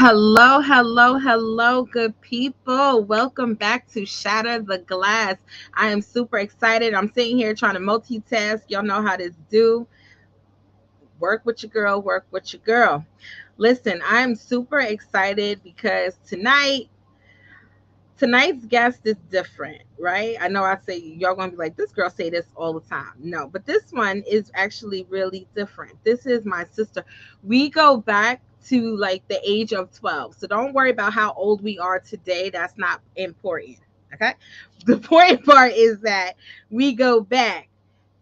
Hello, hello, hello, good people. Welcome back to Shatter the Glass. I am super excited. I'm sitting here trying to multitask. Y'all know how this do. Work with your girl, work with your girl. Listen, I'm super excited because tonight's guest is different, right? I know I say y'all gonna be like, this girl say this all the time. No, but this one is actually really different. This is my sister. We go back to like the age of 12. So don't worry about how old we are today. That's not important. Okay. The important part is that we go back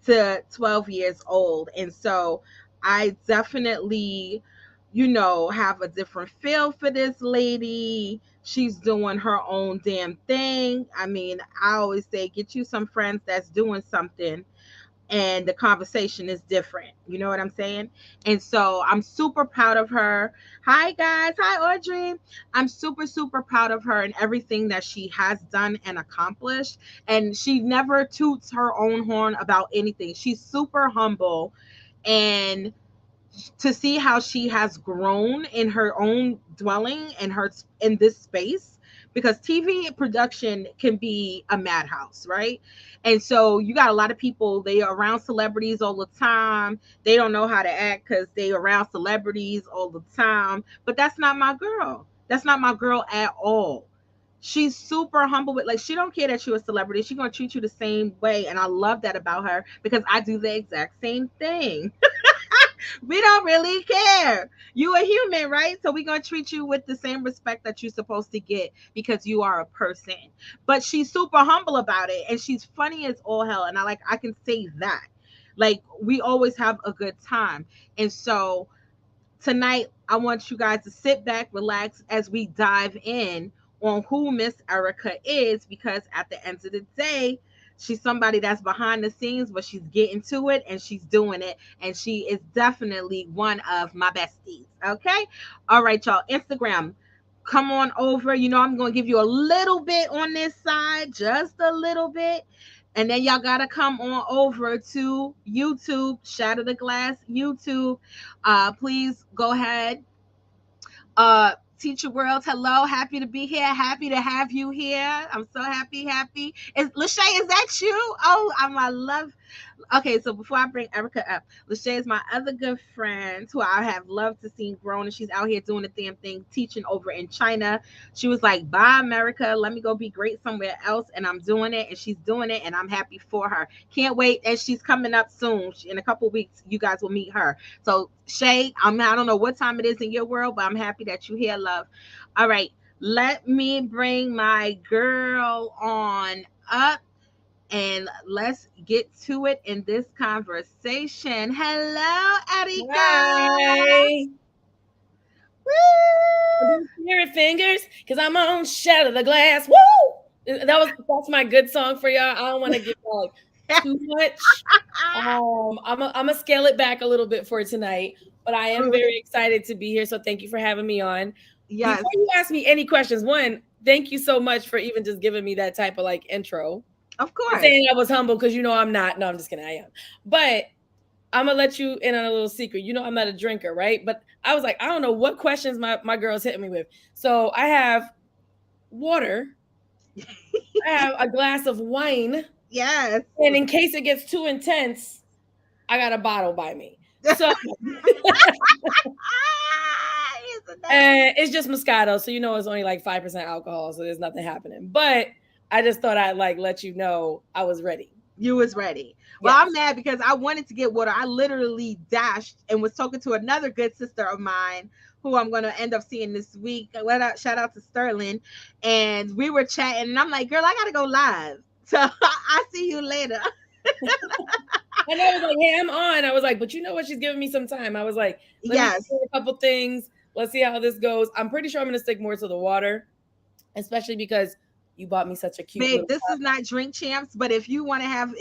to 12 years old. And so I definitely, have a different feel for this lady. She's doing her own damn thing. I mean, I always say, get you some friends that's doing something and the conversation is different. You know what I'm saying? And so I'm super proud of her. Hi, guys. Hi, Audrey. I'm super, super proud of her and everything that she has done and accomplished. And she never toots her own horn about anything. She's super humble, and to see how she has grown in her own dwelling and her in this space, because TV production can be a madhouse, right? And so you got a lot of people, they are around celebrities all the time. They don't know how to act because they around celebrities all the time. But that's not my girl. That's not my girl at all. She's super humble with, like, she don't care that you're a celebrity. She's gonna treat you the same way. And I love that about her because I do the exact same thing. We don't really care. You a human, right? So we're gonna treat you with the same respect that you're supposed to get because you are a person. But she's super humble about it, and she's funny as all hell. And I can say that. Like, we always have a good time. And so tonight I want you guys to sit back, relax as we dive in on who Miss Erika is, because at the end of the day, she's somebody that's behind the scenes, but she's getting to it and she's doing it. And she is definitely one of my besties. Okay. All right, y'all. Instagram, come on over. I'm going to give you a little bit on this side, just a little bit. And then y'all got to come on over to YouTube, Shatter the Glass YouTube. Please go ahead. Teacher World, hello. Happy to be here. Happy to have you here. I'm so happy. Lachey, is that you? Oh, I love. Okay, so before I bring Erika up, Lachey is my other good friend who I have loved to see grown, and she's out here doing the damn thing, teaching over in China. She was like, bye, America. Let me go be great somewhere else. And I'm doing it, and she's doing it, and I'm happy for her. Can't wait. And she's coming up soon. In a couple weeks, you guys will meet her. So, Shay, I don't know what time it is in your world, but I'm happy that you're here, love. All right. Let me bring my girl on up and let's get to it in this conversation. Hello, Erika. Hi. Woo! Spirit fingers, because I'm on Shatter the Glass. Woo! That's my good song for y'all. I don't want to give y'all like too much. I'm gonna scale it back a little bit for tonight, but I am very excited to be here. So thank you for having me on. Yes, Before you ask me any questions, one, thank you so much for even just giving me that type of like intro of and course. saying I was humble because I'm not. No, I'm just kidding. I am. But I'm gonna let you in on a little secret. I'm not a drinker, right? But I was like, I don't know what questions my girls hitting me with. So I have water, I have a glass of wine, Yes. and in case it gets too intense, I got a bottle by me. So Isn't that? and it's just Moscato, so it's only like 5% alcohol, so there's nothing happening. But I just thought I'd like let you know I was ready. You was ready. Well, I'm Yes. mad because I wanted to get water. I literally dashed and was talking to another good sister of mine who I'm going to end up seeing this week. Shout out to Sterling. And we were chatting, and I'm like, girl, I got to go live. So I see you later. And I was like, hey, I'm on. I was like, but you know what? She's giving me some time. I was like, let me Yes. do a couple things. Let's see how this goes. I'm pretty sure I'm going to stick more to the water, especially because you bought me such a cute Babe, little this is bottle. not drink champs, but if you want to have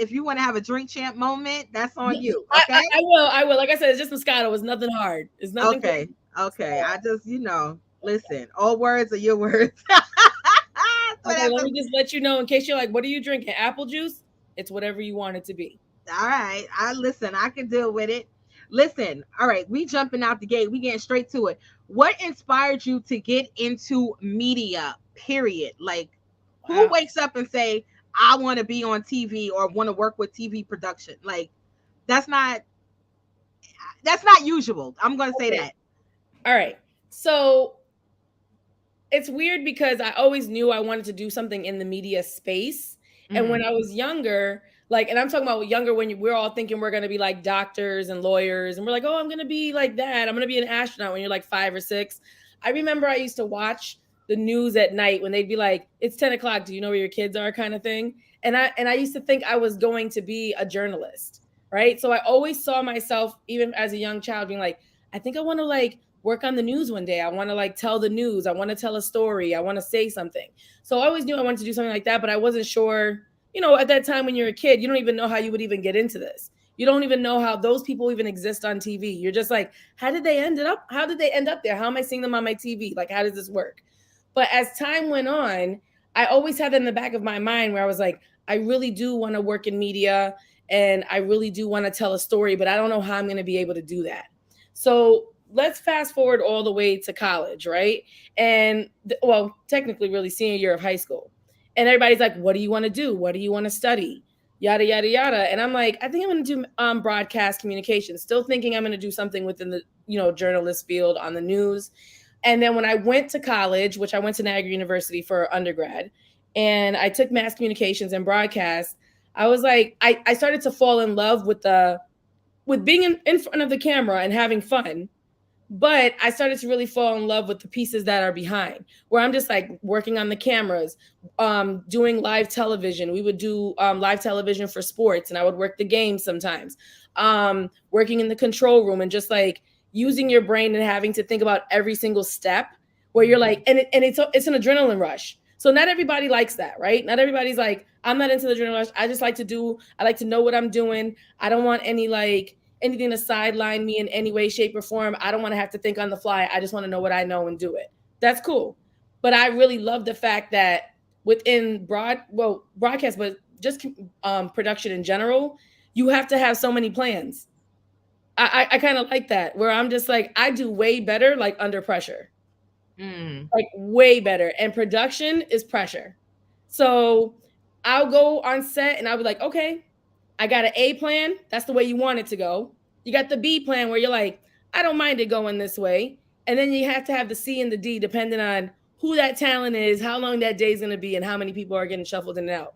a drink champ moment, that's on you. I, I, Okay. I will. I will. Like I said, it's just Moscato. It's nothing hard. It's nothing Okay. crazy. So, Okay. I just, listen, all words are your words. okay, let Whatever. me just let you know in case you're like, what are you drinking? Apple juice? It's whatever you want it to be. All right. I listen, I can deal with it. Listen, all right, we jumping out the gate. We getting straight to it. What inspired you to get into media? Period. Like, who Wow. wakes up and say, "I want to be on TV or want to work with TV production"? Like, that's not that's not usual. I'm gonna say Okay. that. All right. So it's weird because I always knew I wanted to do something in the media space. And when Mm, I was younger, like, and I'm talking about younger when we're all thinking we're going to be like doctors and lawyers, and we're like, oh, I'm going to be like that. I'm going to be an astronaut when you're like 5 or 6. I remember I used to watch the news at night when they'd be like, it's 10 o'clock. Do you know where your kids are? Kind of thing. And I used to think I was going to be a journalist. Right. So I always saw myself, even as a young child, being like, I think I want to like work on the news one day. I want to like tell the news. I want to tell a story. I want to say something. So I always knew I wanted to do something like that, but I wasn't sure, at that time when you're a kid, you don't even know how you would even get into this. You don't even know how those people even exist on TV. You're just like, how did they end up? How did they end up there? How am I seeing them on my TV? Like, how does this work? But as time went on, I always had that in the back of my mind where I was like, I really do want to work in media and I really do want to tell a story, but I don't know how I'm going to be able to do that. So let's fast forward all the way to college, right? And well, technically, really senior year of high school. And everybody's like, what do you want to do? What do you want to study? Yada, yada, yada. And I'm like, I think I'm going to do broadcast communication, still thinking I'm going to do something within the, journalist field on the news. And then when I went to college, which I went to Niagara University for undergrad, and I took mass communications and broadcast, I was like, I started to fall in love with being in front of the camera and having fun. But I started to really fall in love with the pieces that are behind, where I'm just like working on the cameras, doing live television. We would do live television for sports, and I would work the games sometimes, working in the control room and just like using your brain and having to think about every single step, where you're like, and it's an adrenaline rush. So not everybody likes that, right? Not everybody's like, I'm not into the adrenaline rush. I like to know what I'm doing. I don't want anything to sideline me in any way, shape, or form. I don't want to have to think on the fly. I just want to know what I know and do it. That's cool. But I really love the fact that within broadcast, but just production in general, you have to have so many plans. I kind of like that, where I'm just like, I do way better like under pressure, mm, like way better. And production is pressure. So I'll go on set and I'll be like, okay, I got an A plan. That's the way you want it to go. You got the B plan where you're like, I don't mind it going this way. And then you have to have the C and the D depending on who that talent is, how long that day is going to be, and how many people are getting shuffled in and out.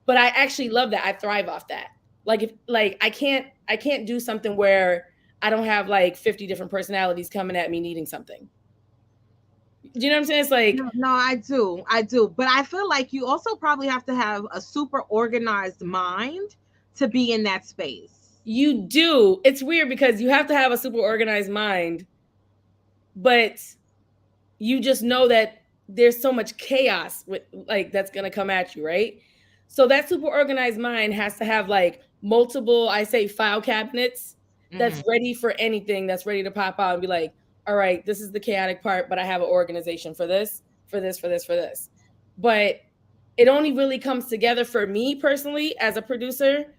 But I actually love that. I thrive off that. Like if like I can't do something where I don't have like 50 different personalities coming at me needing something. Do you know what I'm saying? It's like no, no, I do, but I feel like you also probably have to have a super organized mind to be in that space. you do. It's weird because you have to have a super organized mind, but you just know that there's so much chaos with like that's gonna come at you, right? So that super organized mind has to have like multiple, I say, file cabinets that's Mm. ready for anything that's ready to pop out and be like, all right, this is the chaotic part, but I have an organization for this, for this, for this, for this. But it only really comes together for me personally as a producer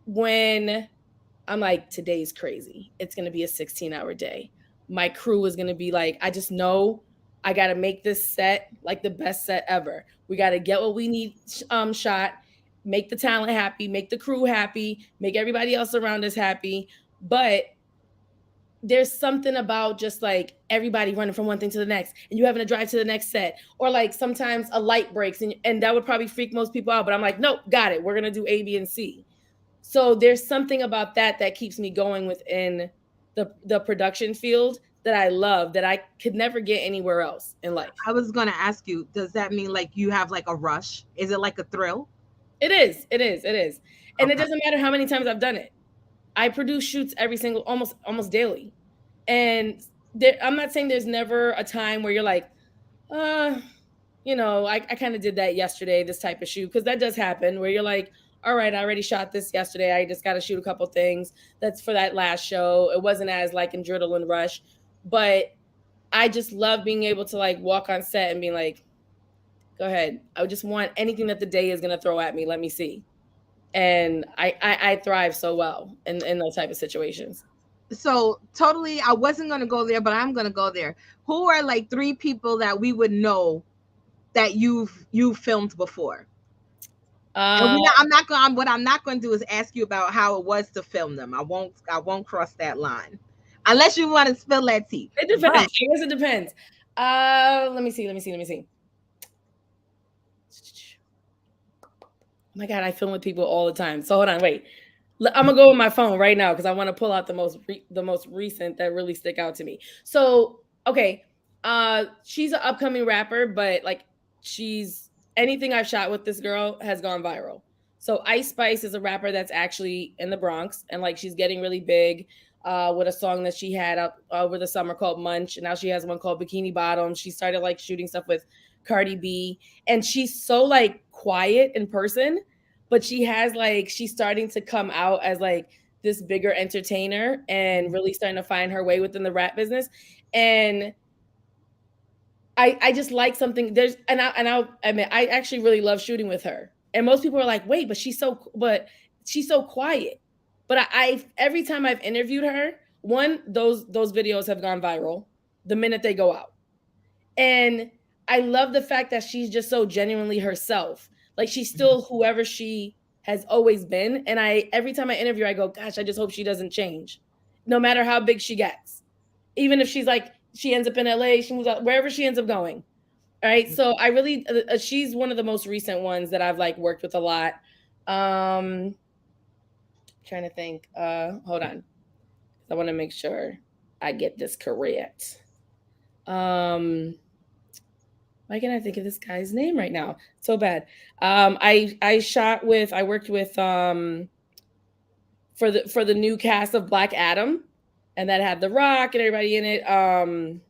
when I'm like, today's crazy. It's going to be a 16-hour day. My crew is going to be like, I just know I got to make this set like the best set ever. We got to get what we need shot, make the talent happy, make the crew happy, make everybody else around us happy. But there's something about just like everybody running from one thing to the next and you having to drive to the next set, or like sometimes a light breaks and that would probably freak most people out, but I'm like, nope, got it, we're going to do A, B, and C. So there's something about that keeps me going within the production field that I love, that I could never get anywhere else in life. I was gonna ask you, does that mean like you have like a rush? Is it like a thrill? It is, it is, it is. And it Okay. doesn't matter how many times I've done it. I produce shoots every single, almost daily. And I'm not saying there's never a time where you're like, uh, I kind of did that yesterday, this type of shoot, because that does happen where you're like, all right, I already shot this yesterday. I just got to shoot a couple things. That's for that last show. It wasn't as like adrenaline rush, but I just love being able to like walk on set and being like, go ahead. I just want anything that the day is going to throw at me. Let me see. and I thrive so well in those type of situations. So totally, I wasn't gonna go there, but I'm gonna go there. Who are like three people that we would know that you've filmed before? And Uh, I'm not going. What I'm not going to do is ask you about how it was to film them. I won't. I won't cross that line, unless you want to spill that tea. it But depends. I guess it depends. Let me see. Let me see. Let me see. Oh my God, I film with people all the time. So hold on, wait. I'm gonna go with my phone right now because I want to pull out the most recent that really stick out to me. So okay, she's an upcoming rapper, but like she's anything I've shot with this girl has gone viral. So Ice Spice is a rapper that's actually in the Bronx, and like she's getting really big with a song that she had up over the summer called Munch, and now she has one called Bikini Bottom. She started like shooting stuff with Cardi B, and she's so like quiet in person, but she has like she's starting to come out as like this bigger entertainer and really starting to find her way within the rap business. And I just like something there's and I'll admit I actually really love shooting with her. And most people are like, wait, but she's so quiet. But I every time I've interviewed her, one, those videos have gone viral the minute they go out. And I love the fact that she's just so genuinely herself. Like she's still whoever she has always been. And I every time I interview her, I go, gosh, I just hope she doesn't change. No matter how big she gets. Even if she's like she ends up in LA, she moves out wherever she ends up going. All right. So I really she's one of the most recent ones that I've like worked with a lot. Um trying to think. Hold on. I want to make sure I get this correct. Um why can't I think of this guy's name right now? So bad. I worked with for the new cast of Black Adam, and that had The Rock and everybody in it. Trying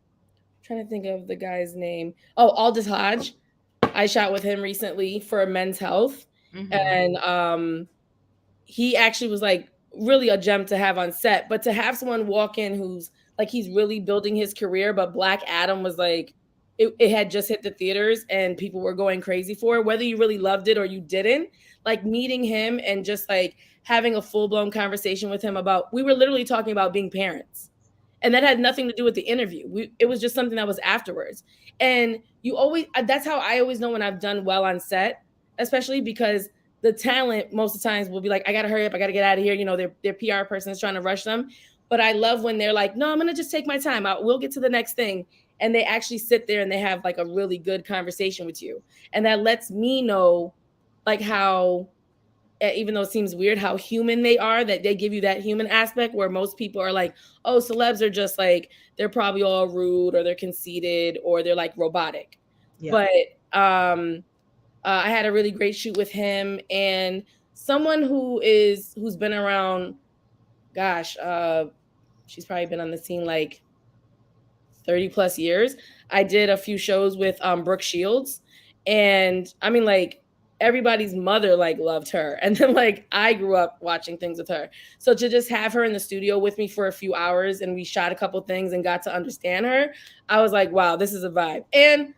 to think of the guy's name. Oh, Aldous Hodge. I shot with him recently for Men's Health, and he actually was like really a gem to have on set. But to have someone walk in who's like he's really building his career, but Black Adam was like it had just hit the theaters and people were going crazy for it, whether you really loved it or you didn't. Like meeting him and just like having a full blown conversation with him about we were literally talking about being parents. And that had nothing to do with the interview. It was just something that was afterwards. And you always that's how I always know when I've done well on set, especially because the talent most of the times will be like, I gotta hurry up, I gotta get out of here. You know, their PR person is trying to rush them. But I love when they're like, no, I'm gonna just take my time. We'll get to the next thing. And they actually sit there and they have like a really good conversation with you. And that lets me know like how even though it seems weird how human they are, that they give you that human aspect where most people are like, oh, celebs are just like they're probably all rude or they're conceited or they're like robotic. Yeah. But I had a really great shoot with him and someone who's been around, gosh, she's probably been on the scene like 30 plus years. I did a few shows with Brooke Shields, and I mean like everybody's mother like loved her, and then like I grew up watching things with her. So to just have her in the studio with me for a few hours and we shot a couple things and got to understand her, I was like, wow, this is a vibe. And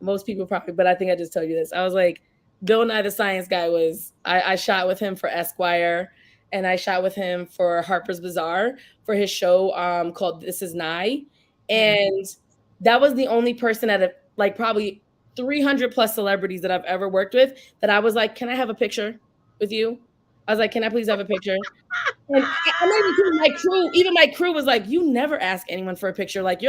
most people probably, but I think I just told you this. I was like, Bill Nye the Science Guy was, I shot with him for Esquire and I shot with him for Harper's Bazaar for his show called This Is Nye. And that was the only person out of like probably 300 plus celebrities that I've ever worked with that I was like, can I have a picture with you? I was like, can I please have a picture? And even my crew was like, you never ask anyone for a picture. Like,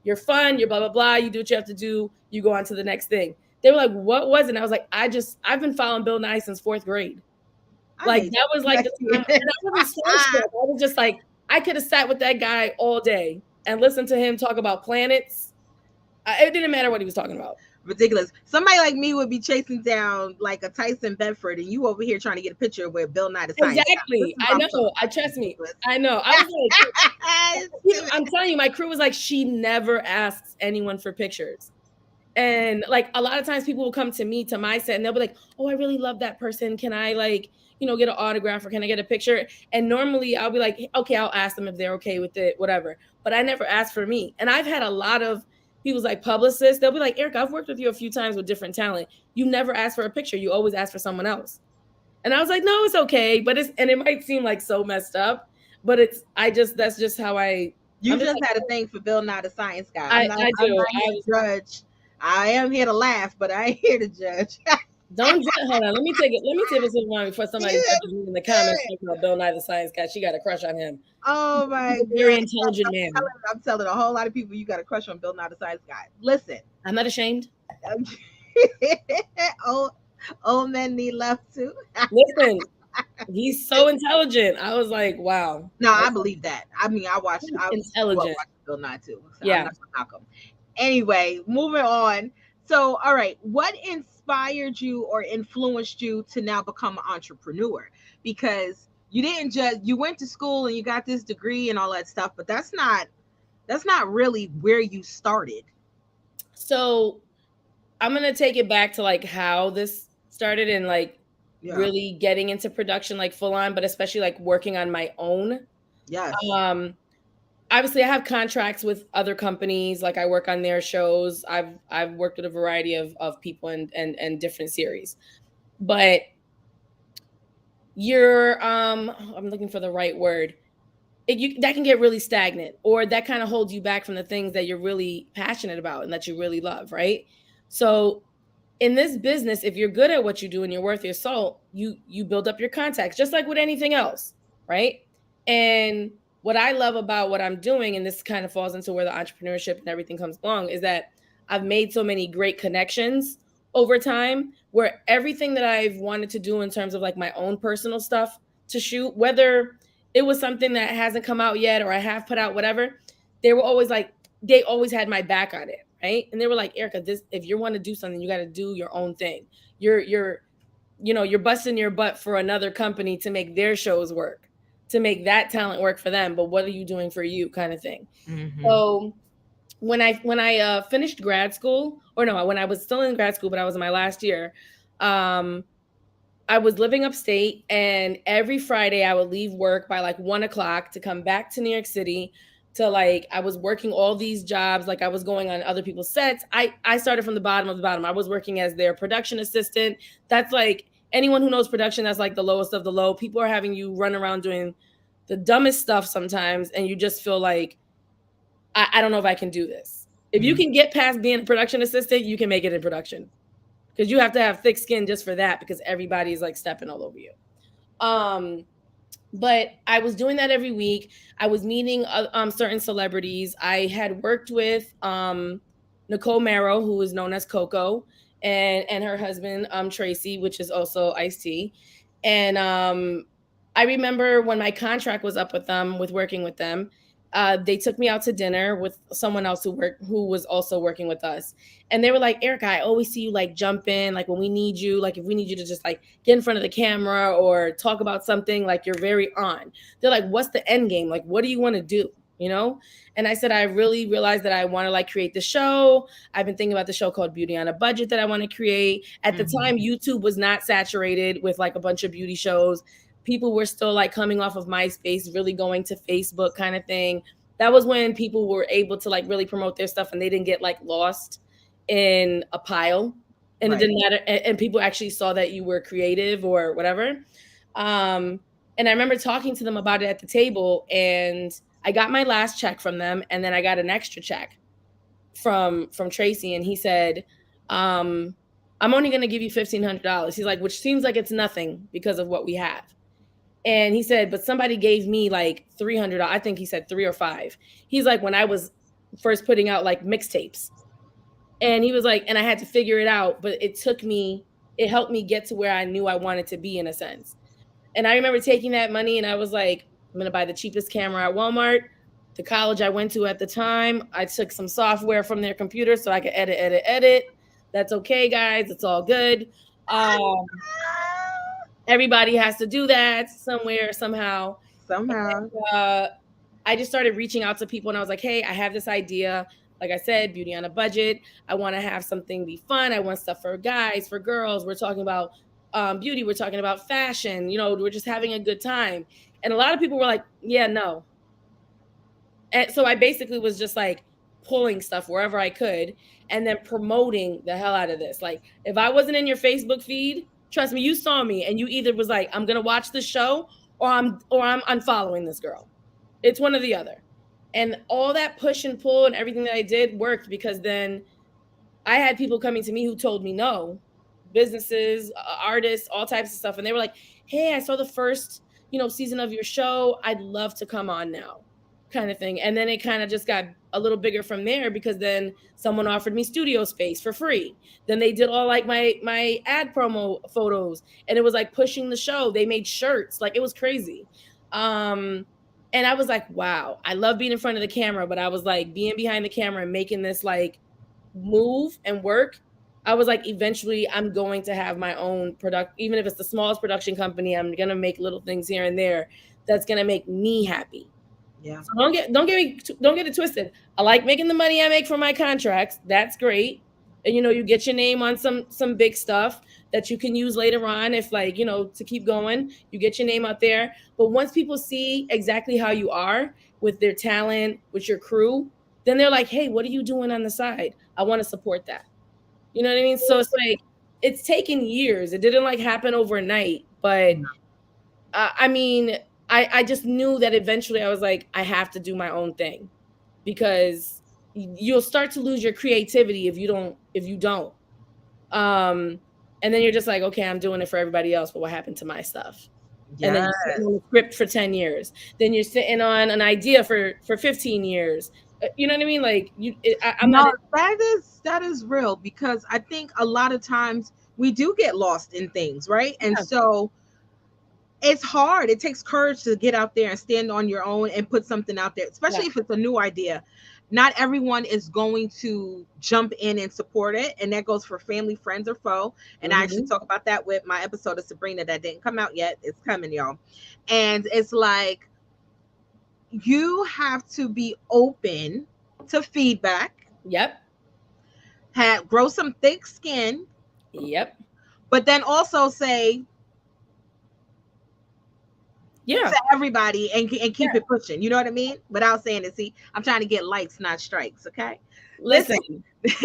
you're fun, you're blah, blah, blah. You do what you have to do. You go on to the next thing. They were like, what was it? And I was like, I've been following Bill Nye since 4th grade. Like, that was like the time. And I wasn't starstruck. I was just like, I could have sat with that guy all day and listened to him talk about planets. It didn't matter what he was talking about. Ridiculous. Somebody like me would be chasing down like a Tyson Bedford, and you over here trying to get a picture with Bill Nye the Science. Exactly. I know. I trust me. I know. I was like, I'm telling you, my crew was like, she never asks anyone for pictures. And like a lot of times people will come to me to my set and they'll be like, oh, I really love that person. Can I like, get an autograph or can I get a picture? And normally I'll be like, okay, I'll ask them if they're okay with it, whatever. But I never ask for me. And I've had a lot of people's like publicists. They'll be like, Erika, I've worked with you a few times with different talent. You never ask for a picture. You always ask for someone else. And I was like, no, it's okay. But and it might seem like so messed up, but that's just how You I'm just just like, had a thing for Bill Nye the Science Guy. I, I I'm do. not here to judge. I am here to laugh, but I ain't here to judge. Don't hold on. Let me take this one before somebody judges me in the comments talking about Bill Nye the Science Guy. She got a crush on him. Oh He's my a very god! intelligent man. I'm telling a whole lot of people you got a crush on Bill Nye the Science Guy. Listen, I'm not ashamed. old old men need love too. Listen, he's so intelligent. I was like, wow. No, I Okay. believe that. I mean, He's I grew up intelligent. watching Bill Nye too. So I'm Yeah. not gonna knock him. Anyway, moving on. So, all right, what inspired you or influenced you to now become an entrepreneur? Because you didn't just you went to school and you got this degree and all that stuff, but that's not really where you started. So I'm gonna take it back to like how this started and like Yeah. really getting into production like full on, but especially like working on my own. Yes. Um Obviously I have contracts with other companies, like I work on their shows. I've worked with a variety of people and different series. But you're I'm looking for the right word. That can get really stagnant, or that kind of holds you back from the things that you're really passionate about and that you really love, right? So in this business, if you're good at what you do and you're worth your salt, you build up your contacts just like with anything else, right? And what I love about what I'm doing, and this kind of falls into where the entrepreneurship and everything comes along, is that I've made so many great connections over time where everything that I've wanted to do in terms of like my own personal stuff to shoot, whether it was something that hasn't come out yet or I have put out, whatever, they were always like, they always had my back on it, right? And they were like, Erika, this, if you want to do something, you got to do your own thing. You're you're busting your butt for another company to make their shows work, to make that talent work for them, but what are you doing for you, kind of thing. Mm-hmm. So when I finished grad school, or no, when I was still in grad school, but I was in my last year, um, I was living upstate, and every Friday I would leave work by like 1 o'clock to come back to New York City. To like, I was working all these jobs, like I was going on other people's sets. I started from the bottom of the bottom. I was working as their production assistant. That's like, anyone who knows production, that's like the lowest of the low. People are having you run around doing the dumbest stuff sometimes, and you just feel like, I don't know if I can do this. If you Mm-hmm. can get past being a production assistant, you can make it in production, because you have to have thick skin just for that, because everybody's like stepping all over you. Um, but I was doing that every week. I was meeting certain celebrities. I had worked with Nicole Marrow, who is known as Coco, and her husband Tracy, which is also Ice T. And I remember when my contract was up with them, with working with them. They took me out to dinner with someone else who was also working with us, and they were like, Erika, I always see you like jump in, like when we need you, like if we need you to just like get in front of the camera or talk about something, like you're very on. They're like, what's the end game? Like, what do you want to do? You know? And I said, I really realized that I want to like create the show. I've been thinking about the show called Beauty on a Budget that I want to create. At the Mm-hmm. time, YouTube was not saturated with like a bunch of beauty shows. People were still like coming off of MySpace, really going to Facebook kind of thing. That was when people were able to like really promote their stuff and they didn't get like lost in a pile, and it Right. didn't matter, and people actually saw that you were creative or whatever. um and I remember talking to them about it at the table, and I got my last check from them, and then I got an extra check from Tracy, and he said, um I'm only going to give you $1,500. He's like, which seems like it's nothing because of what we have. And he said, but somebody gave me like 300. I think he said three or five. He's like, when I was first putting out like mixtapes, and he was like, and I had to figure it out, but it helped me get to where I knew I wanted to be, in a sense. And I remember taking that money and I was like, I'm going to buy the cheapest camera at Walmart. The college I went to at the time, I took some software from their computer so I could edit. That's okay, guys. It's all good. Um, Everybody has to do that somewhere, somehow. Somehow. uh, I just started reaching out to people, and I was like, hey, I have this idea. Like I said, beauty on a budget. I want to have something be fun. I want stuff for guys, for girls. We're talking about beauty. We're talking about fashion. We're just having a good time. And a lot of people were like, yeah, no. And so I basically was just like pulling stuff wherever I could and then promoting the hell out of this. Like, if I wasn't in your Facebook feed, Trust me, you saw me and you either was like, I'm gonna watch the show or I'm unfollowing this girl. It's one or the other. And all that push and pull and everything that I did worked because then I had people coming to me who told me no, businesses, artists, all types of stuff. And they were like, hey, I saw the first, season of your show. I'd love to come on now, kind of thing. And then it kind of just got a little bigger from there because then someone offered me studio space for free. Then they did all like my ad promo photos and it was like pushing the show. They made shirts. Like it was crazy. And I was like, wow, I love being in front of the camera, but I was like being behind the camera and making this like move and work. I was like, eventually I'm going to have my own product, even if it's the smallest production company. I'm gonna make little things here and there that's gonna make me happy. Yeah. So don't get it twisted. I like making the money I make from my contracts. That's great. And you get your name on some big stuff that you can use later on if like, to keep going. You get your name out there. But once people see exactly how you are with their talent, with your crew, then they're like, "Hey, what are you doing on the side? I want to support that." You know what I mean? So it's like it's taken years. It didn't like happen overnight, but I mean, I just knew that eventually I was like, I have to do my own thing because you'll start to lose your creativity if you don't. And then you're just like, okay, I'm doing it for everybody else, but what happened to my stuff? And then Yeah. you're sitting on a script for 10 years. Then you're sitting on an idea for 15 years. You know what I mean? Like I'm not. No, that is real because I think a lot of times we do get lost in things, right? And Yeah, so it's hard. It takes courage to get out there and stand on your own and put something out there, yeah. especially if it's a new idea. Not everyone is going to jump in and support it. And that goes for family, friends, or foe. And I actually Mm-hmm. talk about that with my episode of Sabrina that didn't come out yet. It's coming, y'all. And it's like you have to be open to feedback, Yep. grow some thick skin, Yep. but then also say Yeah. to everybody and keep Yeah. it pushing. You know what I mean? Without saying it. See, I'm trying to get likes, not strikes. Okay. Listen, Listen,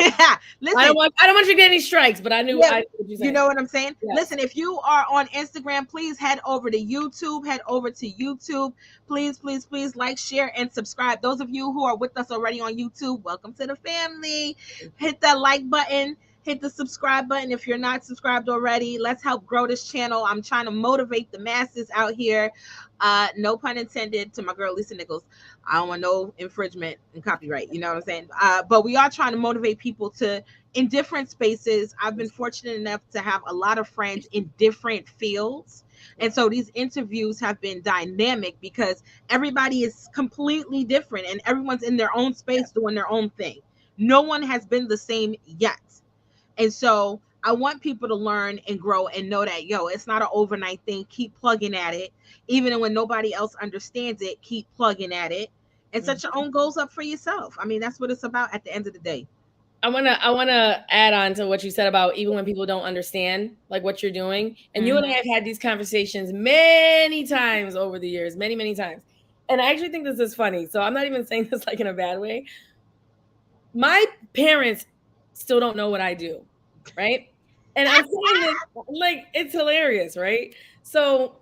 listen. I don't want you to get any strikes, but Yeah, I knew what you you saying. know what I'm saying? Yes. Listen, if you are on Instagram, please head over to YouTube. Head over to YouTube. Please, please, please like, share, and subscribe. Those of you who are with us already on YouTube, welcome to the family. Hit that like button. Hit the subscribe button if you're not subscribed already. Let's help grow this channel. I'm trying to motivate the masses out here. No pun intended to my girl Lisa Nichols. I don't want no infringement and copyright. You know what I'm saying? But we are trying to motivate people to in different spaces. I've been fortunate enough to have a lot of friends in different fields. And so these interviews have been dynamic because everybody is completely different and everyone's in their own space doing their own thing. No one has been the same yet. And so I want people to learn and grow and know that, yo, it's not an overnight thing. Keep plugging at it. Even when nobody else understands it, keep plugging at it and set your Mhm. own goals up for yourself. I mean, that's what it's about at the end of the day. I wanna add on to what you said about even when people don't understand like what you're doing. And you and I Mhm. have had these conversations many times over the years, many, many times. And I actually think this is funny. So I'm not even saying this like in a bad way. My parents still don't know what I do, right? And I'm saying this like it's hilarious, right? So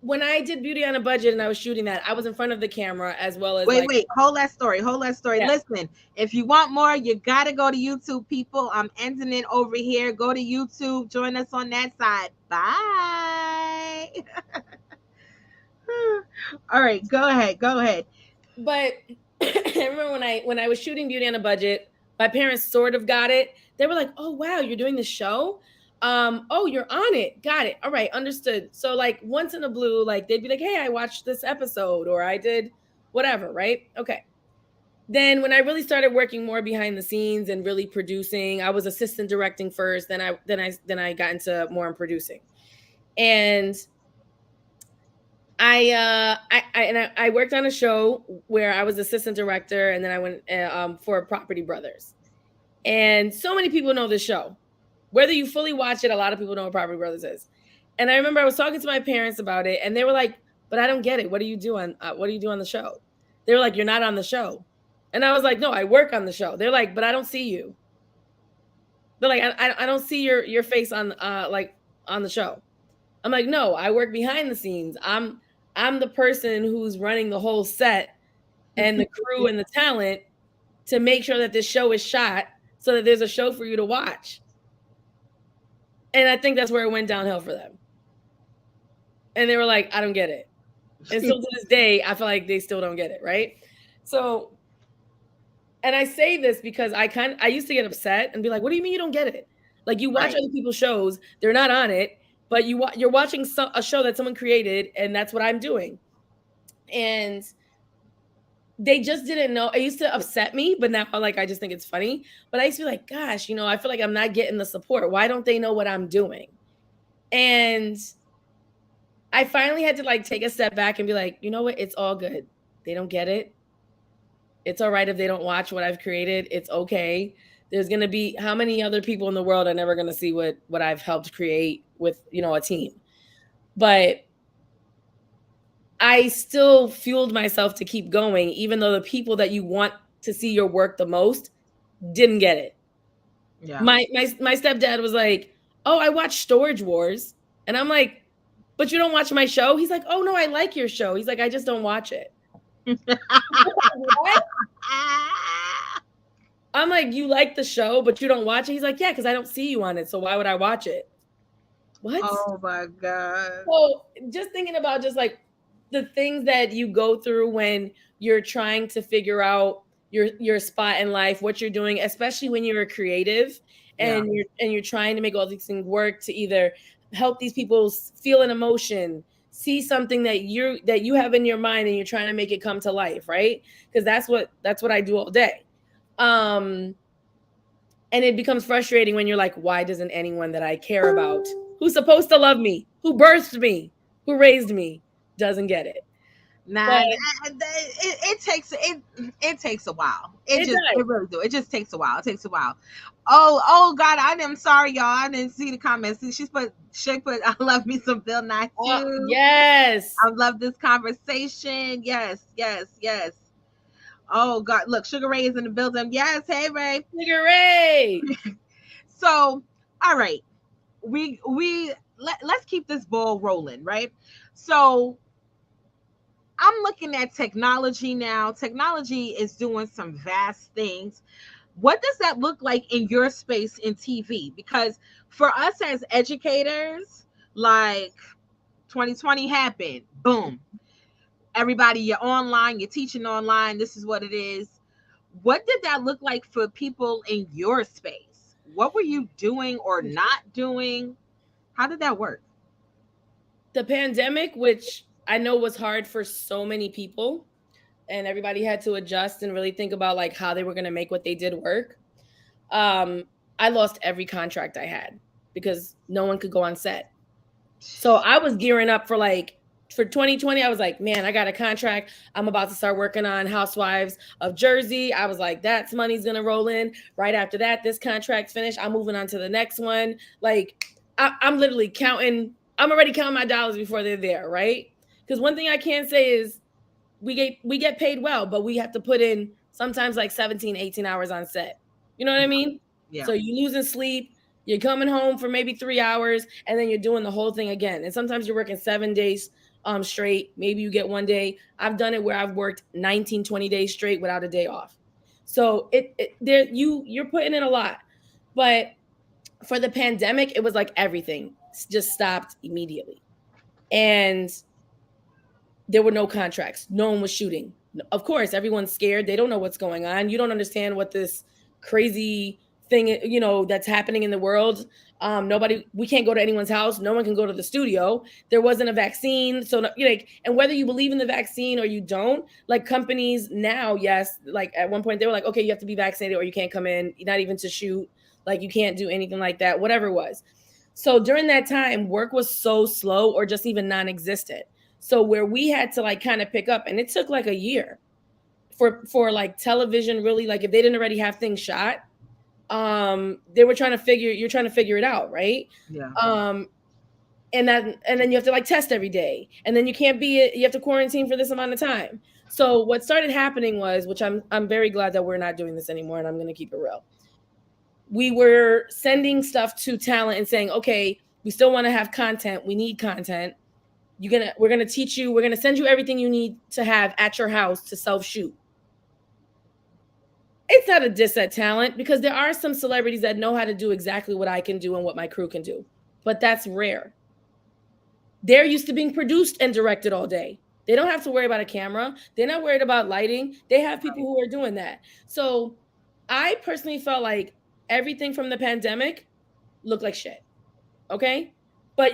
when I did Beauty on a Budget and I was shooting that, I was in front of the camera as well as Wait, like, wait, hold that story. Hold that story. yeah, Listen, if you want more, you gotta go to YouTube, people. I'm ending it over here. Go to YouTube, join us on that side. Bye. All right, go ahead. Go ahead. but I remember when I was shooting Beauty on a Budget, my parents sort of got it. They were like, "Oh wow, you're doing the show? Oh, you're on it. Got it. All right, understood." So like once in a blue, like they'd be like, "Hey, I watched this episode," or "I did whatever." Right? Okay. Then when I really started working more behind the scenes and really producing, I was assistant directing first. Then I got into more in producing, and I worked on a show where I was assistant director, and then I went for Property Brothers. And so many people know this show. Whether you fully watch it, a lot of people know what Property Brothers is. And I remember I was talking to my parents about it, and they were like, "But I don't get it. What do you do on What do you do on the show?" They were like, "You're not on the show," and I was like, "No, I work on the show." They're like, "But I don't see you." They're like, I don't see your face on like on the show. I'm like, no, I work behind the scenes. I'm the person who's running the whole set and the crew and the talent to make sure that this show is shot so that there's a show for you to watch. And I think that's where it went downhill for them. And they were like, I don't get it. And still to this day, I feel like they still don't get it, right? So, and I say this because I used to get upset and be like, what do you mean you don't get it? Like, you watch Right. other people's shows, they're not on it, but you're watching a show that someone created, and that's what I'm doing. And they just didn't know. It used to upset me, but now like I just think it's funny. But I used to be like, gosh, I feel like I'm not getting the support. Why don't they know what I'm doing? And I finally had to like take a step back and be like, you know what? It's all good. They don't get it. It's all right if they don't watch what I've created. It's okay. There's gonna be how many other people in the world are never gonna see what I've helped create with a team. But I still fueled myself to keep going, even though the people that you want to see your work the most didn't get it. Yeah. My stepdad was like, "Oh, I watch Storage Wars," and I'm like, "But you don't watch my show?" He's like, "Oh no, I like your show." He's like, "I just don't watch it." What? I'm like, "You like the show, but you don't watch it?" He's like, "Yeah, because I don't see you on it, so why would I watch it?" What? Oh my God. So just thinking about just like the things that you go through when you're trying to figure out your spot in life, what you're doing, especially when you're a creative Yeah. and you're trying to make all these things work to either help these people feel an emotion, see something that you have in your mind and you're trying to make it come to life, right? Because that's what I do all day. Um and it becomes frustrating when you're like, why doesn't anyone that I care about, who's supposed to love me, who birthed me, who raised me, doesn't get it? Nah, But it takes a while. it It does. really do. It just takes a while. It takes a while. Oh God, I'm sorry, y'all. I didn't see the comments. See, she put I love me some Bill Nye too. Yes. I love this conversation. Yes, yes, yes. Oh God, look, Sugar Ray is in the building. Yes, hey Ray. Hooray. So, all right, let's keep this ball rolling, right? So I'm looking at technology now. Technology is doing some vast things. What does that look like in your space in TV? Because for us as educators, like 2020 happened, boom. Everybody, you're online, you're teaching online. This is what it is. What did that look like for people in your space? What were you doing or not doing? How did that work? The pandemic, which I know was hard for so many people, and everybody had to adjust and really think about like how they were going to make what they did work. Um, I lost every contract I had because no one could go on set. So I was gearing up for 2020. I was like, man, I got a contract. I'm about to start working on Housewives of Jersey. I was like, that's money's gonna roll in. Right after that, this contract's finished. I'm moving on to the next one. Like, I'm literally counting. I'm already counting my dollars before they're there, right? Because one thing I can say is we get paid well, but we have to put in sometimes like 17, 18 hours on set. You know what I mean? Yeah. So you losing sleep, you're coming home for maybe 3 hours, and then you're doing the whole thing again. And sometimes you're working 7 days straight. Maybe you get one day. I've done it where I've worked 19, 20 days straight without a day off. So you're putting in a lot. But for the pandemic, it was like everything just stopped immediately. And there were no contracts. No one was shooting. Of course, everyone's scared. They don't know what's going on. You don't understand what this crazy thing, that's happening in the world. We can't go to anyone's house. No one can go to the studio. There wasn't a vaccine. So, and whether you believe in the vaccine or you don't, like companies now, yes, like at one point they were like, okay, you have to be vaccinated or you can't come in, not even to shoot. Like you can't do anything like that, whatever it was. So during that time, work was so slow or just even non-existent. So where we had to like kind of pick up, and it took like a year for like television, really, like if they didn't already have things shot, you're trying to figure it out, right? Yeah. And then you have to like test every day, and then you have to quarantine for this amount of time. So what started happening was, which I'm very glad that we're not doing this anymore, and I'm going to keep it real. We were sending stuff to talent and saying, okay, We still want to have content. We need content. We're gonna teach you. We're gonna send you everything you need to have at your house to self shoot. It's not a diss at talent because there are some celebrities that know how to do exactly what I can do and what my crew can do, but that's rare. They're used to being produced and directed all day. They don't have to worry about a camera. They're not worried about lighting. They have people who are doing that. So I personally felt like everything from the pandemic looked like shit. Okay. But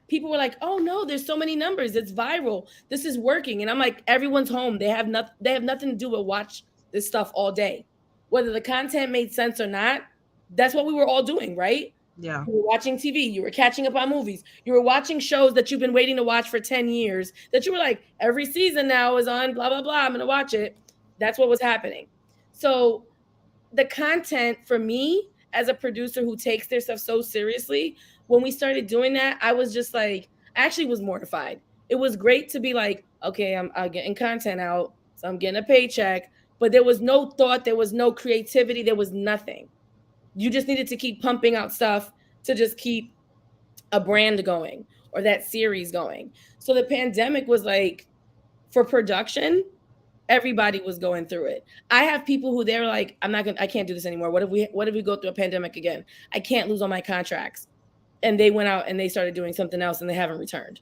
people were like, oh no, there's so many numbers. It's viral. This is working. And I'm like, everyone's home. They have nothing to do but watch this stuff all day. Whether the content made sense or not, that's what we were all doing, right? Yeah. You were watching TV, you were catching up on movies, you were watching shows that you've been waiting to watch for 10 years, that you were like, every season now is on, blah, blah, blah. I'm gonna watch it. That's what was happening. So the content for me as a producer who takes their stuff so seriously, when we started doing that, I was just like, I actually was mortified. It was great to be like, okay, I'm getting content out, so I'm getting a paycheck, but there was no thought, there was no creativity, there was nothing. You just needed to keep pumping out stuff to just keep a brand going or that series going. So the pandemic was like, for production, everybody was going through it. I have people who they're like, I can't do this anymore. What if we go through a pandemic again? I can't lose all my contracts. And they went out and they started doing something else and they haven't returned.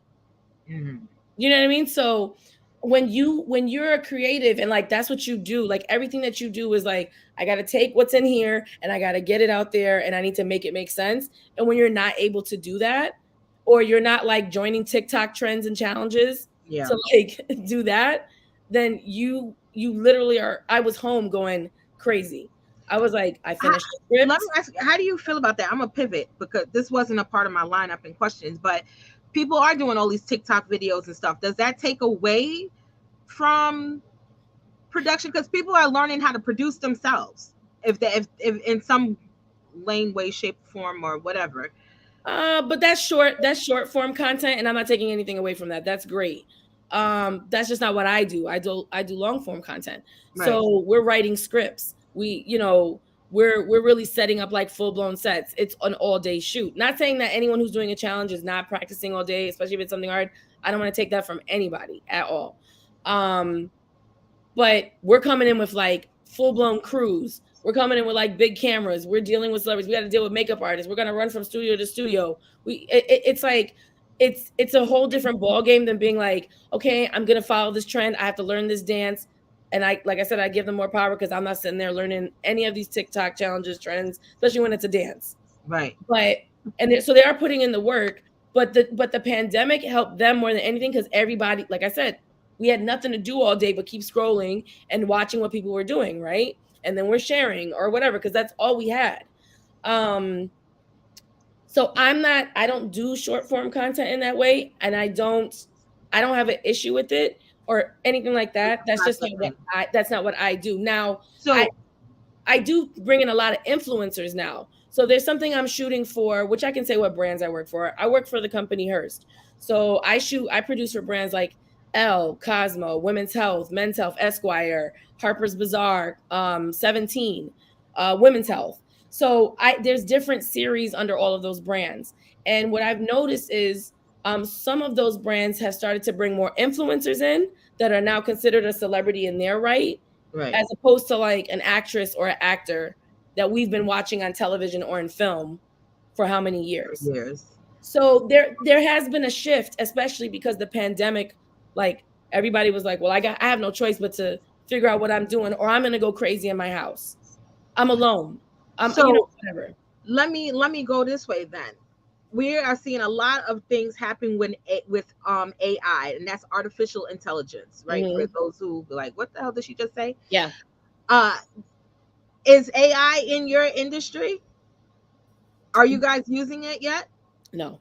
Mm-hmm. You know what I mean? So when you're a creative and like that's what you do, like everything that you do is like, I got to take what's in here and I got to get it out there and I need to make it make sense. And when you're not able to do that, or you're not like joining TikTok trends and challenges Yeah. to like do that, then you literally are. I was home going crazy. I was like, I finished the Let script. me ask you, how do you feel about that? I'm gonna pivot because this wasn't a part of my lineup in questions, but people are doing all these TikTok videos and stuff. Does that take away from production? Because people are learning how to produce themselves, if in some lane, way, shape, form, or whatever. But that's short form content, and I'm not taking anything away from that. That's great. That's just not what I do. I do long form content. Right. So we're writing scripts. We're really setting up like full blown sets. It's an all day shoot. Not saying that anyone who's doing a challenge is not practicing all day, especially if it's something hard. I don't want to take that from anybody at all. Um, but we're coming in with like full blown crews. We're coming in with like big cameras. We're dealing with celebrities. We got to deal with makeup artists. We're gonna run from studio to studio. It's like it's a whole different ball game than being like, okay, I'm gonna follow this trend. I have to learn this dance, and like I said, I give them more power because I'm not sitting there learning any of these TikTok challenges, trends, especially when it's a dance. Right. But so they are putting in the work. But the pandemic helped them more than anything because everybody, like I said, we had nothing to do all day but keep scrolling and watching what people were doing, right? And then we're sharing or whatever because that's all we had. Um, so I don't do short form content in that way, and I don't have an issue with it or anything like that. That's Not just your not what thing. I do. Now, I So I do bring in a lot of influencers now. So there's something I'm shooting for, which I can say what brands I work for. I work for the company Hearst. So I produce for brands like Elle, Cosmo, Women's Health, Men's Health, Esquire, Harper's Bazaar, 17, Women's Health. So there's different series under all of those brands. And what I've noticed is some of those brands have started to bring more influencers in that are now considered a celebrity in their right, right. as opposed to like an actress or an actor that we've been watching on television or in film for how many For years. years. So there has been a shift, especially because the pandemic, like everybody was like, well, I have no choice but to figure out what I'm doing or I'm gonna go crazy in my house. I'm alone. So Whatever. let me go this way then. We are seeing a lot of things happen with AI, and that's artificial intelligence, right? For Hmm. those who be like, what the hell did she just say? Yeah. Uh, is AI in your industry? Are you guys using it yet? No.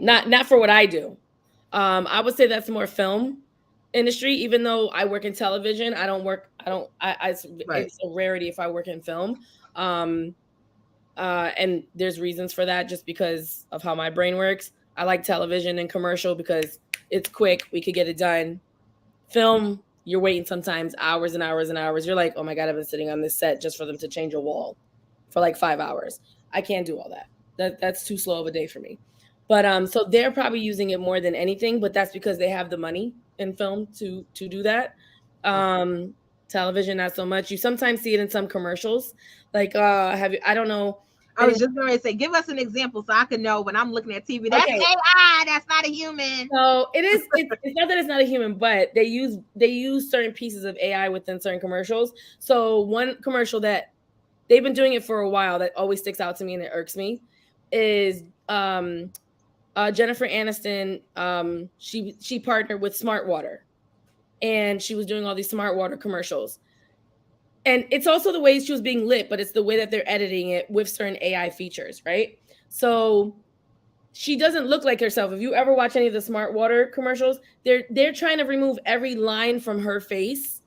Not for what I do. I would say that's more film industry. Even though I work in television, I don't work. I don't. Right. It's a rarity if I work in film. Um, and there's reasons for that, just because of how my brain works. I like television and commercial because it's quick. We could get it done. Film, you're waiting sometimes hours and hours and hours. You're like, oh my god, I've been sitting on this set just for them to change a wall for like 5 hours. I can't do all that. That's too slow of a day for me. But so they're probably using it more than anything, but that's because they have the money in film to do that. Okay. Um Television not so much. You sometimes see it in some commercials. Like have you I don't know I any was just going to say, give us an example so I can know when I'm looking at TV. That's okay. AI. That's not a human. So it's not that it's not a human, but they use certain pieces of AI within certain commercials. So one commercial that they've been doing it for a while that always sticks out to me and it irks me is Jennifer Aniston. She partnered with Smart Water, and she was doing all these Smart Water commercials. And it's also the way she was being lit, but it's the way that they're editing it with certain AI features, right? So she doesn't look like herself. If you ever watch any of the Smart Water commercials, they're trying to remove every line from her face,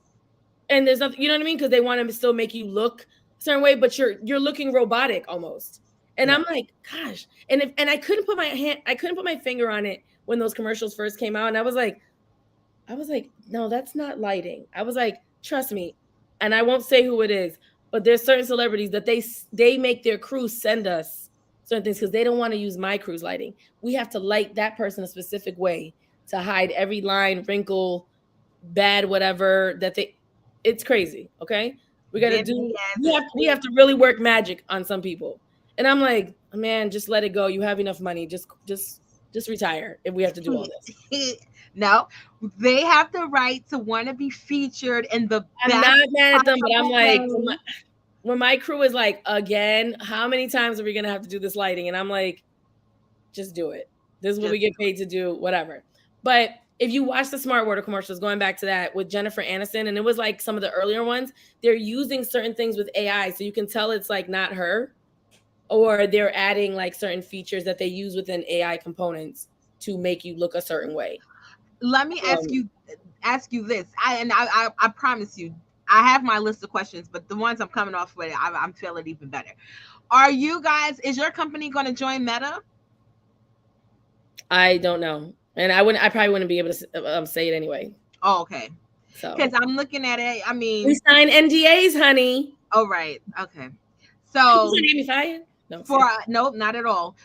and there's nothing, you know what I mean, because they want to still make you look a certain way, but you're looking robotic almost. And Yeah. I'm like, gosh, and I couldn't put my I couldn't put my finger on it when those commercials first came out, and I was like, no, that's not lighting. I was like, trust me, and I won't say who it is, but there's certain celebrities that they make their crew send us certain things because they don't want to use my crew's lighting. We have to light that person a specific way to hide every line, wrinkle, bad, whatever that they. It's crazy. Okay, we got to Disney do. has We it. have we have to really work magic on some people, and I'm like, man, just let it go. You have enough money. Just retire if we have to do all this. No, they have the right to want to be featured in the I'm not best mad at them, but I'm possible like, way. when my crew is like, again, how many times are we gonna have to do this lighting? And I'm like, just do it. This is what Just we get paid to do, whatever. But if you watch the Smart Water commercials, going back to that with Jennifer Aniston, and it was like some of the earlier ones, they're using certain things with AI, so you can tell it's like not her, or they're adding like certain features that they use within AI components to make you look a certain way. let me Um, ask you this. I promise you, I have my list of questions, but the ones I'm coming off with, I'm feeling even better. Are you guys? Is your company going to join Meta? I don't know, and I wouldn't. I probably wouldn't be able to say it anyway. Oh, okay. Because So I'm looking at it. I we mean, sign NDAs, honey. oh right, okay. You So gonna get me fired? No, I'm just for kidding. nope, not at all.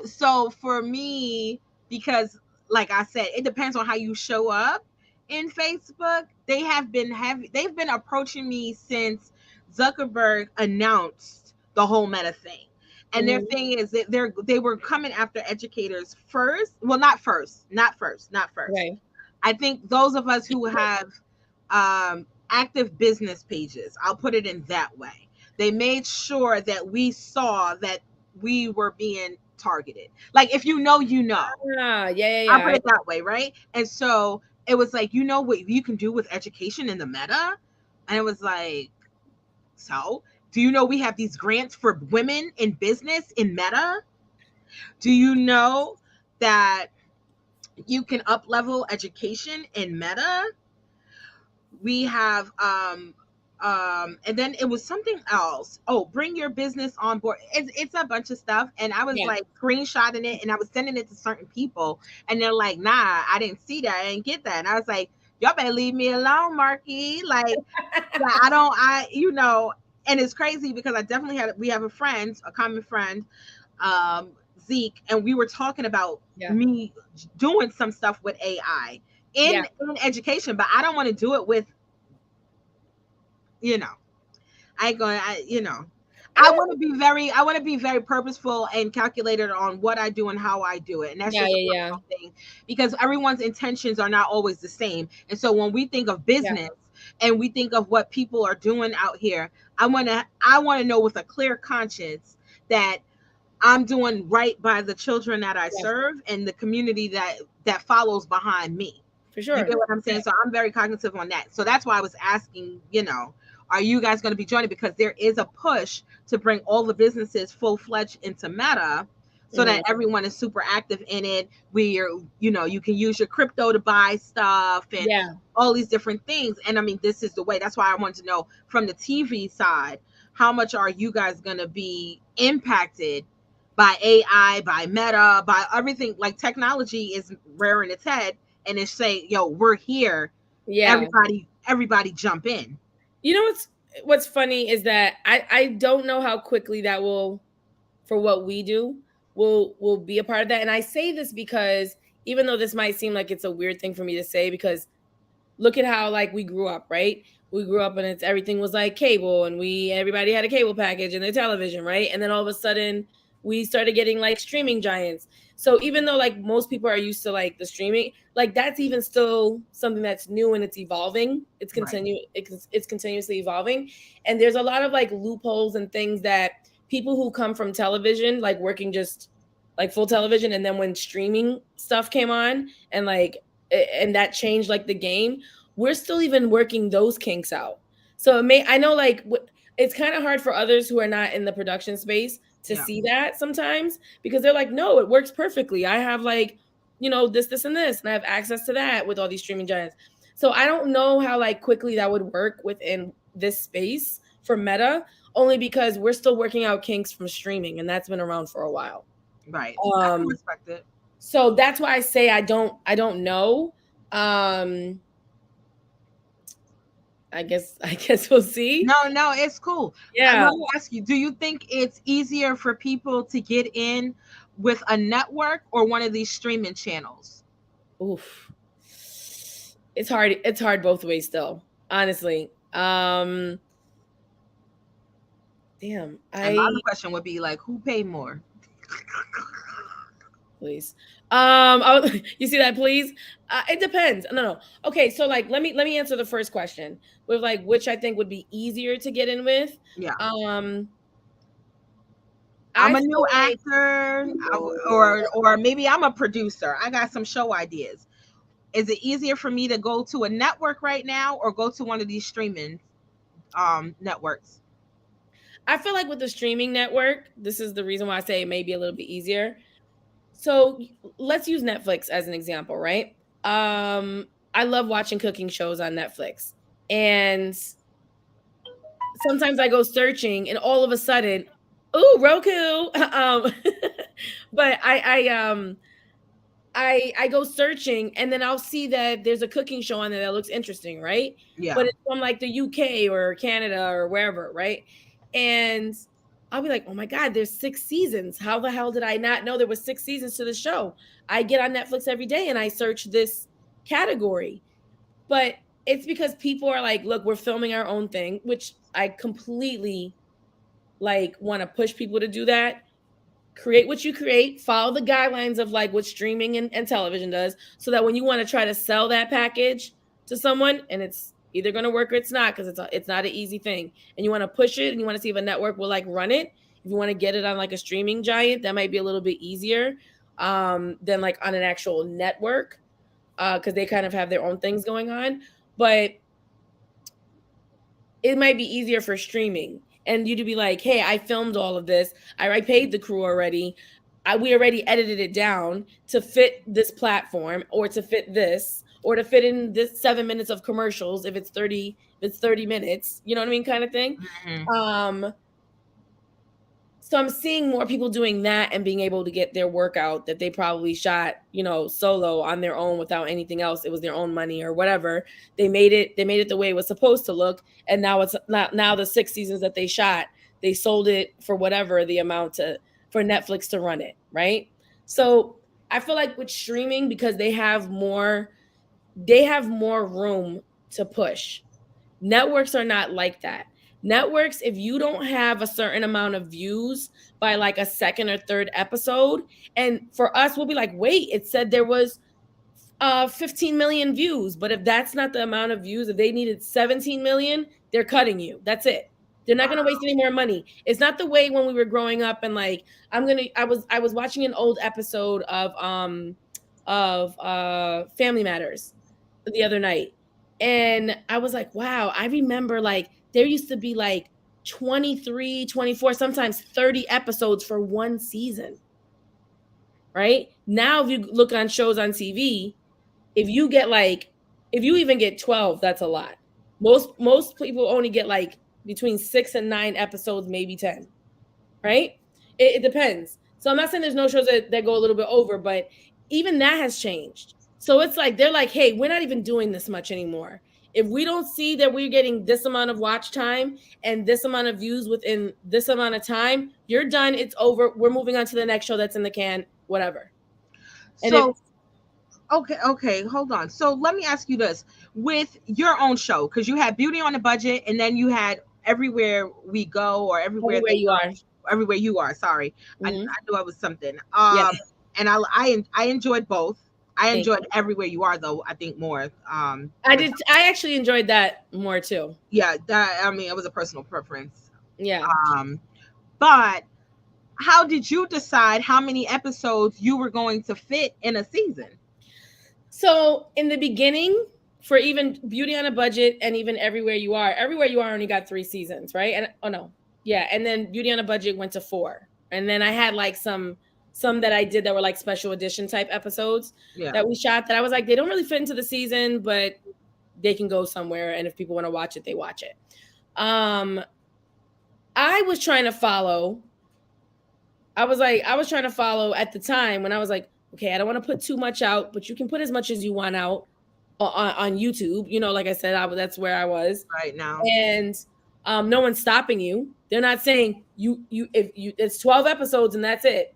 So for me, because like I said, it depends on how you show up in Facebook. They've been approaching me since Zuckerberg announced the whole Meta thing. And their Mhm. thing is that they were coming after educators first. Well, not first. Okay. I think those of us who have active business pages, I'll put it in that way. They made sure that we saw that we were being targeted. Like if you know, you know. Ah, yeah, I'll yeah, put yeah. it that way, right? And so it was like, you know what you can do with education in the meta? And it was like, so do you know we have these grants for women in business in meta? Do you know that you can up level education in meta? We have and then it was something else. Oh, bring your business on board. It's a bunch of stuff, and I was Yeah. like screenshotting it and I was sending it to certain people, and they're like, nah, I didn't see that, I didn't get that. And I was like, y'all better leave me alone, Marky. Like I don't I you know. And it's crazy because I definitely had we have a friend, a common friend, um Zeke, and we were talking about Yeah. me doing some stuff with AI Yeah. in education, but I don't want to do it with, you know, I ain't going. I I want to be very purposeful and calculated on what I do and how I do it, and that's Yeah, just a yeah, yeah. personal thing because everyone's intentions are not always the same. And so when we think of Yeah. business and we think of what people are doing out here, I want to know with a clear conscience that I'm doing right by the children that I Yeah. serve and the community that follows behind me. For You get sure. what I'm Yeah. saying? So I'm very cognitive on that. So that's why I was asking, are you guys going to be joining? Because there is a push to bring all the businesses full fledged into Meta so that Mhm. everyone is super active in it. Where, you can use your crypto to buy stuff and Yeah. all these different things. And I mean, this is the way. That's why I wanted to know from the TV side, how much are you guys going to be impacted by AI, by Meta, by everything? Like technology is rearing its head and it's saying, yo, we're here. Yeah. Everybody jump in. You know what's funny is that I don't know how quickly that will for what we do. will be a part of that. And I say this because even though this might seem like it's a weird thing for me to say, because look at how like we grew up, right? We grew up and it's everything was like cable, and everybody had a cable package and their television, right? And then all of a sudden we started getting like streaming giants. So even though like most people are used to like the streaming, like that's even still something that's new and it's evolving. Right. It's continuously evolving. And there's a lot of like loopholes and things that people who come from television, like working just like full television, and then when streaming stuff came on and like and that changed like the game, we're still even working those kinks out. So I know like it's kind of hard for others who are not in the production space to Yeah. see that sometimes, because they're like, no, it works perfectly. I have like, this and this, and I have access to that with all these streaming giants. So I don't know how like quickly that would work within this space for Meta, only because we're still working out kinks from streaming, and that's been around for a while. Right. I can Um, respect it. so that's why I say I don't know. Um, I guess we'll see. No, no, it's cool. Yeah. Let me ask you, do you think it's easier for people to get in with a network or one of these streaming channels? Oof. It's hard both ways still, honestly. Damn. And my other I question would be like, who paid more? Please. You see that, please? It depends. No, no. Okay, so like let me answer the first question with like which I think would be easier to get in with. Yeah. Um I'm I a new feel like actor, or maybe I'm a producer. I got some show ideas. Is it easier for me to go to a network right now or go to one of these streaming networks? I feel like with the streaming network, this is the reason why I say it may be a little bit easier. So let's use Netflix as an example, right? I love watching cooking shows on Netflix. And sometimes I go searching and all of a sudden, ooh, Roku. But I go searching and then I'll see that there's a cooking show on there that looks interesting, right? Yeah. But it's from like the UK or Canada or wherever, right? And I'll be like, oh my God, there's 6 seasons. How the hell did I not know there was 6 seasons to the show? I get on Netflix every day and I search this category. But it's because people are like, look, we're filming our own thing, which I completely like want to push people to do that. Create what you create, follow the guidelines of like what streaming and television does, so that when you want to try to sell that package to someone, and it's either going to work or it's not, because it's not an easy thing, and you want to push it and you want to see if a network will like run it. If you want to get it on like a streaming giant, that might be a little bit easier than like on an actual network, because they kind of have their own things going on. But it might be easier for streaming and you to be like, hey, I filmed all of this. I paid the crew already. We already edited it down to fit this platform or to fit this or to fit in this 7 minutes of commercials if it's 30 minutes, you know what I mean, kind of thing. Mhm. Um, so I'm seeing more people doing that and being able to get their workout that they probably shot, solo on their own without anything else. It was their own money or whatever. They made it the way it was supposed to look. And now it's not, now the 6 seasons that they shot, they sold it for whatever the amount for Netflix to run it, right? So I feel like with streaming, because they have more room to push. Networks are not like that. Networks, if you don't have a certain amount of views by like a second or third episode, and for us, we'll be like, wait, it said there was 15 million views. But if that's not the amount of views, if they needed 17 million, they're cutting you. That's it. They're not gonna Wow. waste any more money. It's not the way when we were growing up and like I was watching an old episode of Family Matters the other night. And I was like, wow, I remember like there used to be like 23, 24, sometimes 30 episodes for one season. Right? Now if you look on shows on TV, if you get like if you even get 12, that's a lot. Most people only get like between 6 and 9 episodes, maybe 10, right? It depends. So I'm not saying there's no shows that go a little bit over, but even that has changed. So it's like they're like, hey, we're not even doing this much anymore. If we don't see that we're getting this amount of watch time and this amount of views within this amount of time, you're done. It's over. We're moving on to the next show that's in the can, whatever. And if So okay, hold on. So let me ask you this: with your own show, because you had Beauty on a Budget, and then you had Everywhere We Go, or Everywhere everywhere They you Go, are, Everywhere You Are. Sorry, I mm-hmm. knew it was something. Yeah, And I enjoyed both. I thank enjoyed you. Everywhere You Are, though, I think more. I But did. I actually enjoyed that more too. yeah, that, I mean, it was a personal preference. Yeah. Um, but how did you decide how many episodes you were going to fit in a season? So in the beginning, for even Beauty on a Budget and even Everywhere You Are only got 3 seasons, right? And oh no, yeah, and then Beauty on a Budget went to 4, and then I had like some that I did that were like special edition type episodes Yeah. that we shot that I was like they don't really fit into the season, but they can go somewhere, and if people want to watch it, they watch it. Um, I was trying to follow. I was trying to follow at the time when I was like, okay, I don't want to put too much out, but you can put as much as you want out on YouTube. You know, like I said, that's where I was, Right now. and no one's stopping you. They're not saying you if you it's 12 episodes and that's it,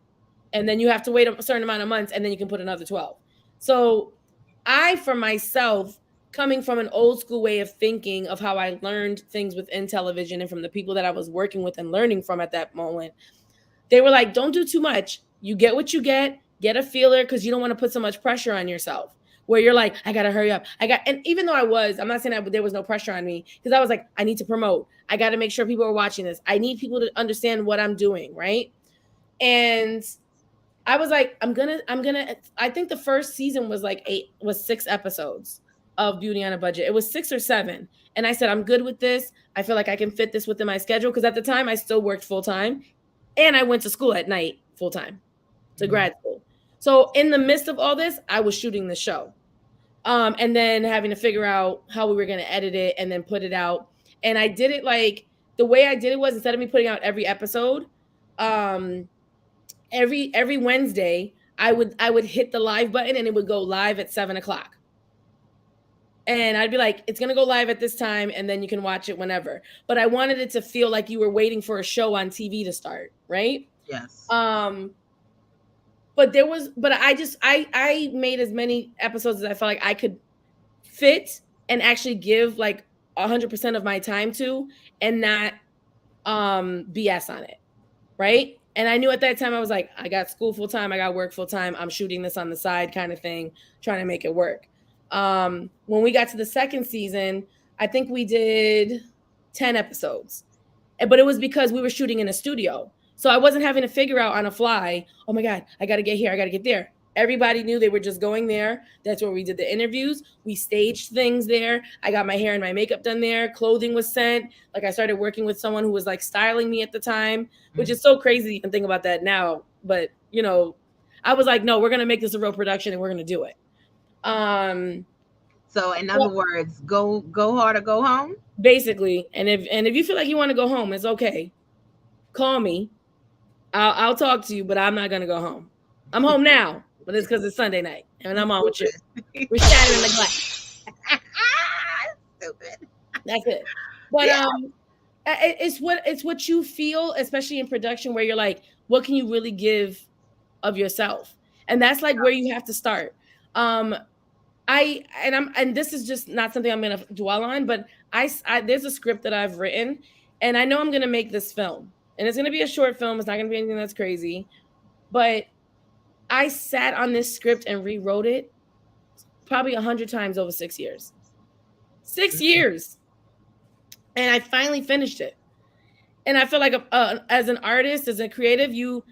and then you have to wait a certain amount of months and then you can put another 12. So I, for myself, coming from an old school way of thinking of how I learned things within television and from the people that I was working with and learning from at that moment, they were like, don't do too much. You get what you get a feeler, because you don't want to put so much pressure on yourself where you're like, I got to hurry up. And even though I'm not saying that there was no pressure on me, because I was like, I need to promote. I got to make sure people are watching this. I need people to understand what I'm doing. Right. And I was like, I think the first season was like 6 episodes of Beauty on a Budget. It was 6 or 7. And I said, I'm good with this. I feel like I can fit this within my schedule. Because at the time I still worked full time. And I went to school at night full time to grad school. So in the midst of all this, I was shooting the show. And then having to figure out how we were going to edit it and then put it out. And I did it like, the way I did it was, instead of me putting out every episode, every Wednesday, I would hit the live button and it would go live at 7:00. And I'd be like, it's going to go live at this time and then you can watch it whenever. But I wanted it to feel like you were waiting for a show on TV to start, right? Yes. But I made as many episodes as I felt like I could fit and actually give like 100% of my time to, and not BS on it, right? And I knew at that time, I was like, I got school full time, I got work full time, I'm shooting this on the side kind of thing, trying to make it work. When we got to the second season, I think we did 10 episodes, but it was because we were shooting in a studio. So I wasn't having to figure out on a fly, oh my God, I got to get here, I got to get there. Everybody knew they were just going there. That's where we did the interviews. We staged things there. I got my hair and my makeup done there. Clothing was sent. Like, I started working with someone who was like styling me at the time, which is so crazy to even think about that now. But, you know, I was like, no, we're going to make this a real production and we're going to do it. So in other words, go hard or go home. Basically. And if you feel like you want to go home, it's okay. Call me. I'll talk to you, but I'm not going to go home. I'm home now. But it's because it's Sunday night, and I'm on with you. We're shattering the glass. Stupid. That's it. But it's what you feel, especially in production, where you're like, what can you really give of yourself? And that's like where you have to start. And this is just not something I'm going to dwell on, but I there's a script that I've written, and I know I'm going to make this film, and it's going to be a short film. It's not going to be anything that's crazy, but I sat on this script and rewrote it probably 100 times over 6 years. 6 years. And I finally finished it. And I feel like as an artist, as a creative, you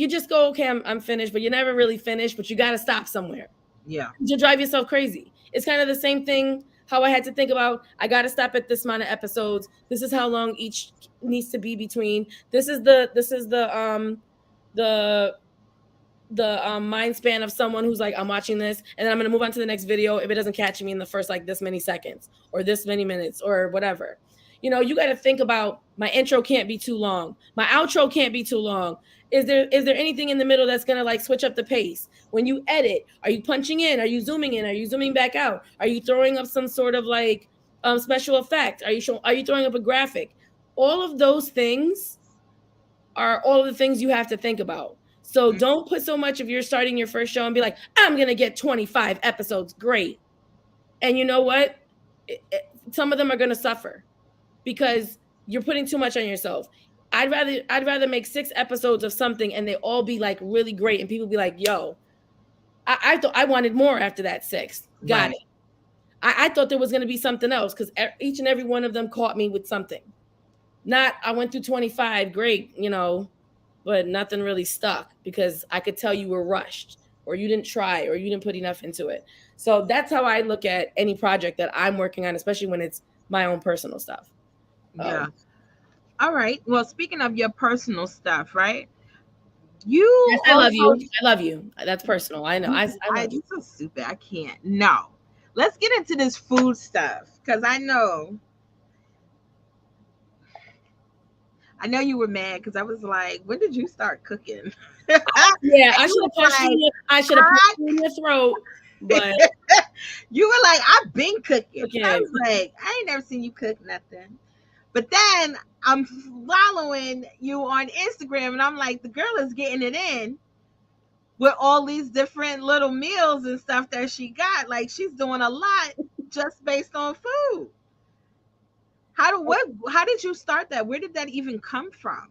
just go, okay, I'm finished, but you never really finish, but you got to stop somewhere. Yeah. You drive yourself crazy. It's kind of the same thing how I had to think about, I got to stop at this amount of episodes. This is how long each needs to be between. This is the mind span of someone who's like, I'm watching this and then I'm going to move on to the next video if it doesn't catch me in the first like this many seconds or this many minutes or whatever. You know, you got to think about My intro can't be too long. My outro can't be too long. Is there anything in the middle that's gonna like switch up the pace? When you edit, are you punching in? Are you zooming in? Are you zooming back out? Are you throwing up some sort of like special effect? Are you throwing up a graphic? All of those things are all of the things you have to think about. So don't put so much of you're starting your first show and be like, I'm gonna get 25 episodes. Great. And you know what? Some of them are gonna suffer because you're putting too much on yourself. I'd rather make 6 episodes of something and they all be like really great and people be like, yo, I thought I wanted more after that 6. Got Right. it. I thought there was gonna be something else because each and every one of them caught me with something. Not I went through 25, great, but nothing really stuck because I could tell you were rushed or you didn't try or you didn't put enough into it. So that's how I look at any project that I'm working on, especially when it's my own personal stuff. Yeah. All right. Well, speaking of your personal stuff, right? You Yes, I love you. also, I love you. That's personal. I know. I love you. you're so stupid. I can't. No. Let's get into this food stuff because I know you were mad because I was like, when did you start cooking? Yeah, And I you should have was punched you. like, I should have punched you in your throat. But you were like, I've been cooking. And I okay, was like, I ain't never seen you cook nothing. But then I'm following you on Instagram and I'm like, the girl is getting it in with all these different little meals and stuff that she got. Like she's doing a lot just based on food. How did you start that? Where did that even come from?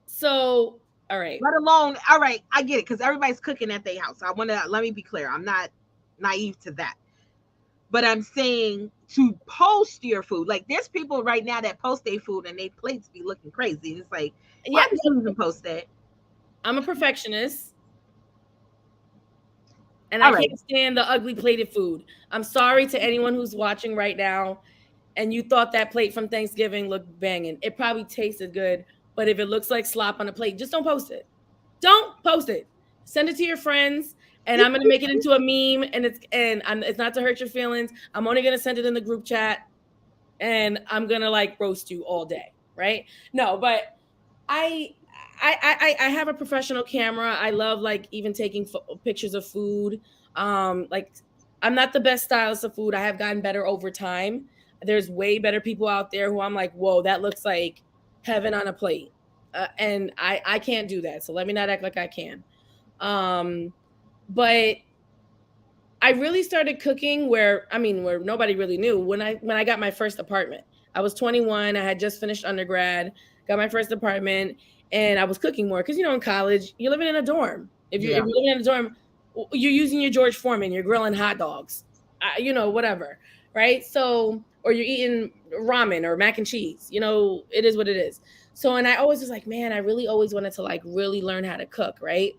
so all right. Let alone, all right, I get it because everybody's cooking at their house. I want to let me be clear. I'm not naive to that. But I'm saying to post your food. Like there's people right now that post their food and their plates be looking crazy. It's like, why Yeah, did you even post that? I'm a perfectionist and I All right. can't stand the ugly plated food. I'm sorry to anyone who's watching right now and you thought that plate from Thanksgiving looked banging. It probably tasted good, but if it looks like slop on a plate, just don't post it. Don't post it. Send it to your friends, and I'm gonna make it into a meme. And it's not to hurt your feelings. I'm only gonna send it in the group chat, and I'm gonna like roast you all day, right? No, but I. I have a professional camera. I love like even taking pictures of food. Like I'm not the best stylist of food. I have gotten better over time. There's way better people out there who I'm like, whoa, that looks like heaven on a plate, and I can't do that. So let me not act like I can. Um, but I really started cooking where nobody really knew when I got my first apartment. I was 21. I had just finished undergrad, got my first apartment, and I was cooking more because in college you're living in a dorm. If Yeah. you're living in a dorm, you're using your George Foreman, you're grilling hot dogs, whatever, right? So or you're eating ramen or mac and cheese. It is what it is. So and I always was like, man, I really always wanted to like really learn how to cook, right?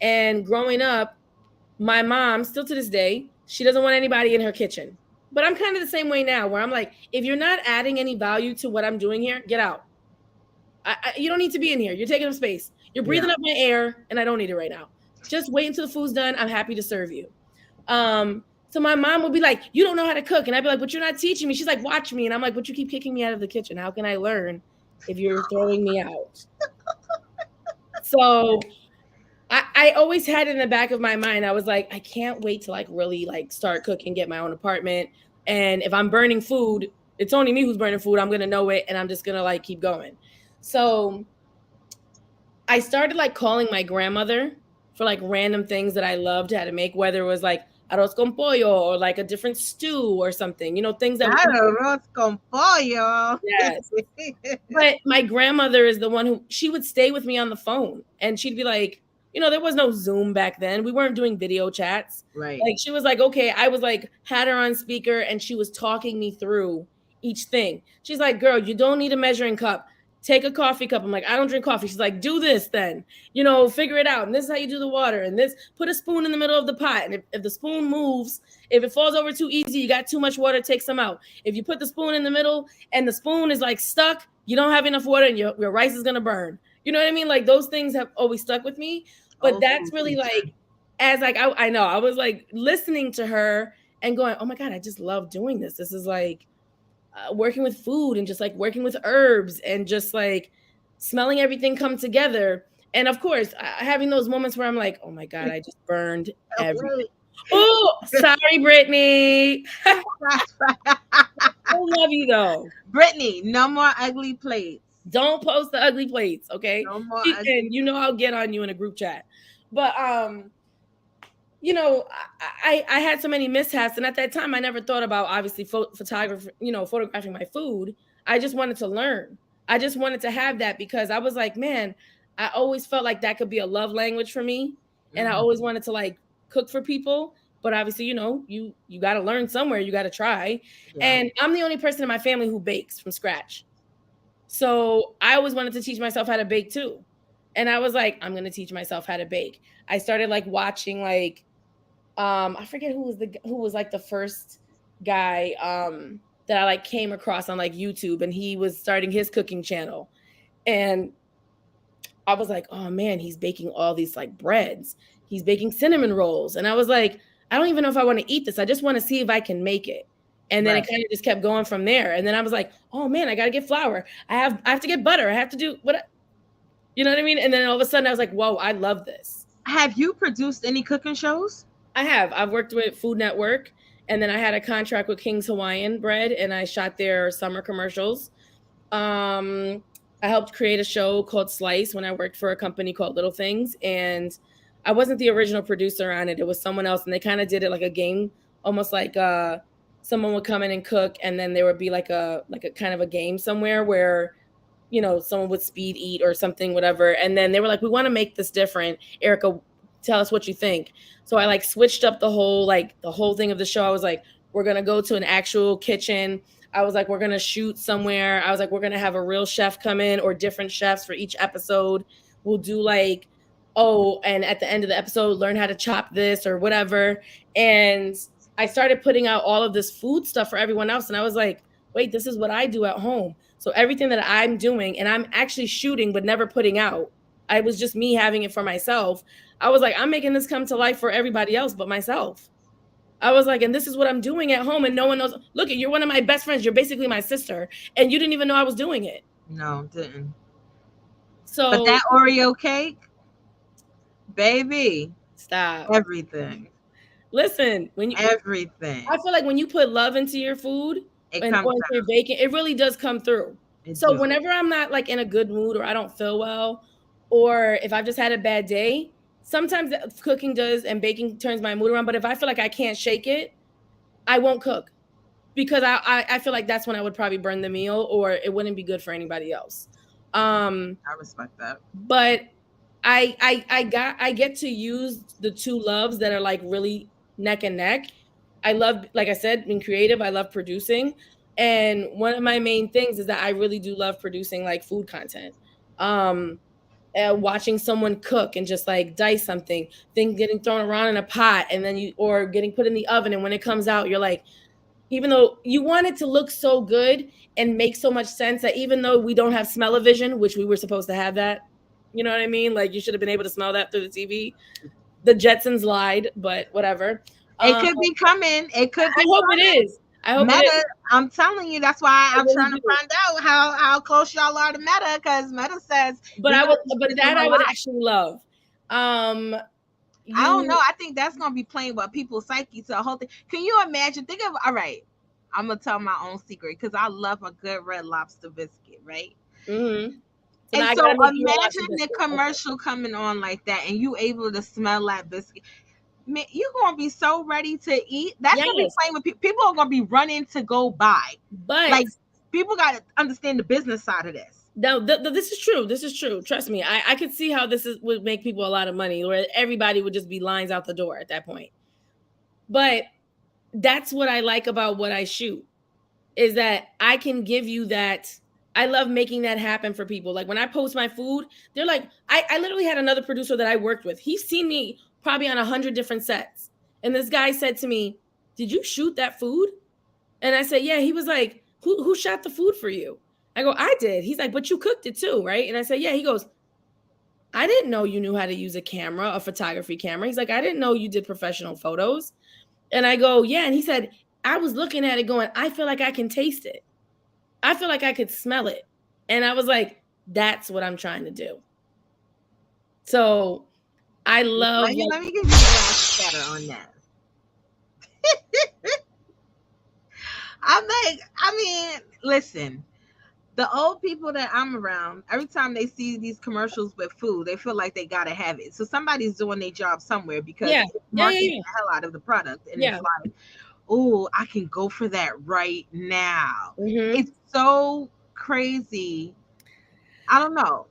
And growing up, my mom, still to this day, she doesn't want anybody in her kitchen. But I'm kind of the same way now, where I'm like, if you're not adding any value to what I'm doing here, get out. You don't need to be in here. You're taking up space. You're Yeah. breathing up my air, and I don't need it right now. Just wait until the food's done. I'm happy to serve you. So my mom would be like, "You don't know how to cook," and I'd be like, "But you're not teaching me." She's like, "Watch me," and I'm like, "But you keep kicking me out of the kitchen. How can I learn if you're throwing me out?" So I always had it in the back of my mind. I was like, I can't wait to like really like start cooking, get my own apartment. And if I'm burning food, it's only me who's burning food. I'm gonna know it and I'm just gonna like keep going. So I started like calling my grandmother for like random things that I loved how to make, whether it was like arroz con pollo or like a different stew or something, things that Arroz con pollo. yes. But my grandmother is the one who she would stay with me on the phone and she'd be like, there was no Zoom back then. We weren't doing video chats. Right. Like she was like, okay, I was like, had her on speaker and she was talking me through each thing. She's like, girl, you don't need a measuring cup. Take a coffee cup. I'm like, I don't drink coffee. She's like, do this then, figure it out. And this is how you do the water. And this, put a spoon in the middle of the pot. And if the spoon moves, if it falls over too easy, you got too much water, take some out. If you put the spoon in the middle and the spoon is like stuck, you don't have enough water and your rice is going to burn. You know what I mean? Like those things have always stuck with me. But Old that's school really teacher. like, as like, I know, I was like listening to her and going, oh my God, I just love doing this. This is like, working with food and just like working with herbs and just like smelling everything come together. And of course, having those moments where I'm like, oh my God, I just burned everything. Wait. Oh, sorry, Brittany. That's right. I love you though. Brittany, no more ugly plates. Don't post the ugly plates, okay? No more ugly. And you know I'll get on you in a group chat. But you know, I had so many mishaps, and at that time, I never thought about obviously photography, you know, photographing my food. I just wanted to learn. I just wanted to have that because I was like, man, I always felt like that could be a love language for me, and I always wanted to like cook for people. But obviously, you know, you got to learn somewhere. You got to try. Yeah. And I'm the only person in my family who bakes from scratch. So I always wanted to teach myself how to bake too. And I was like, I'm gonna teach myself how to bake. I started like watching like I forget who was like the first guy that I like came across on like YouTube, and he was starting his cooking channel. And I was like, oh man, he's baking all these like breads. He's baking cinnamon rolls. And I was like, I don't even know if I want to eat this. I just want to see if I can make it. And then Right. it kind of just kept going from there. And then I was like, oh man, I gotta get flour. I have to get butter. I have to do what, you know what I mean? And then all of a sudden I was like, whoa, I love this. Have you produced any cooking shows? I have. I've worked with Food Network, and then I had a contract with King's Hawaiian Bread, and I shot their summer commercials. I helped create a show called Slice when I worked for a company called Little Things, and I wasn't the original producer on it. It was someone else, and they kind of did it like a game, almost like someone would come in and cook, and then there would be like a kind of a game somewhere where, you know, someone would speed eat or something, whatever. And then they were like, we want to make this different. Erika, tell us what you think. So I like switched up the whole thing of the show. I was like, we're going to go to an actual kitchen. I was like, we're going to shoot somewhere. I was like, we're going to have a real chef come in or different chefs for each episode. We'll do like, oh, and at the end of the episode, learn how to chop this or whatever. And I started putting out all of this food stuff for everyone else. And I was like, wait, this is what I do at home. So everything that I'm doing, and I'm actually shooting, but never putting out. I was just me having it for myself. I was like, I'm making this come to life for everybody else but myself. I was like, and this is what I'm doing at home, and no one knows. Look, you're one of my best friends. You're basically my sister, and you didn't even know I was doing it. No, didn't. So, but that Oreo cake, baby, stop everything. Listen, when you everything, I feel like when you put love into your food it and comes into your baking, it really does come through. So whenever I'm not like in a good mood or I don't feel well, or if I've just had a bad day, sometimes cooking does and baking turns my mood around. But if I feel like I can't shake it, I won't cook because I feel like that's when I would probably burn the meal or it wouldn't be good for anybody else. I respect that. But I get to use the two loves that are like really neck and neck. I love, like I said, being creative. I love producing. And one of my main things is that I really do love producing like food content. Watching someone cook and just like dice something, thing getting thrown around in a pot and then or getting put in the oven. And when it comes out, you're like, even though you want it to look so good and make so much sense that even though we don't have smell-o-vision, which we were supposed to have that, you know what I mean? Like you should have been able to smell that through the TV. The Jetsons lied, but whatever. It could be coming. It could be. I hope it is. I hope Meta, it is. I'm telling you, that's why I'm trying to find out how close y'all are to Meta, because Meta says. But I would actually love. I don't know. I think that's gonna be playing with people's psyche to a whole thing. Can you imagine? Think of all right. I'm gonna tell my own secret because I love a good Red Lobster biscuit, right? Mm-hmm. And so imagine the commercial coming on like that, and you able to smell that biscuit. Man, you're gonna be so ready to eat. That's gonna be playing with people. People are gonna be running to go buy. But like people gotta understand the business side of this. No, this is true. This is true. Trust me. I could see how would make people a lot of money, where everybody would just be lines out the door at that point. But that's what I like about what I shoot, is that I can give you that. I love making that happen for people. Like when I post my food, they're like, I literally had another producer that I worked with. He's seen me probably on 100 different sets. And this guy said to me, did you shoot that food? And I said, yeah. He was like, who shot the food for you? I go, I did. He's like, but you cooked it too, right? And I said, yeah. He goes, I didn't know you knew how to use a camera, a photography camera. He's like, I didn't know you did professional photos. And I go, yeah. And he said, I was looking at it going, I feel like I can taste it. I feel like I could smell it. And I was like, that's what I'm trying to do. So I love Let like, me give you a glass better on that. I mean, listen, the old people that I'm around, every time they see these commercials with food, they feel like they gotta have it. So somebody's doing their job somewhere because yeah, it's yeah, yeah, marketing yeah. the hell out of the product, and it's Yeah. like, oh, I can go for that right now. Mm-hmm. It's so crazy. I don't know.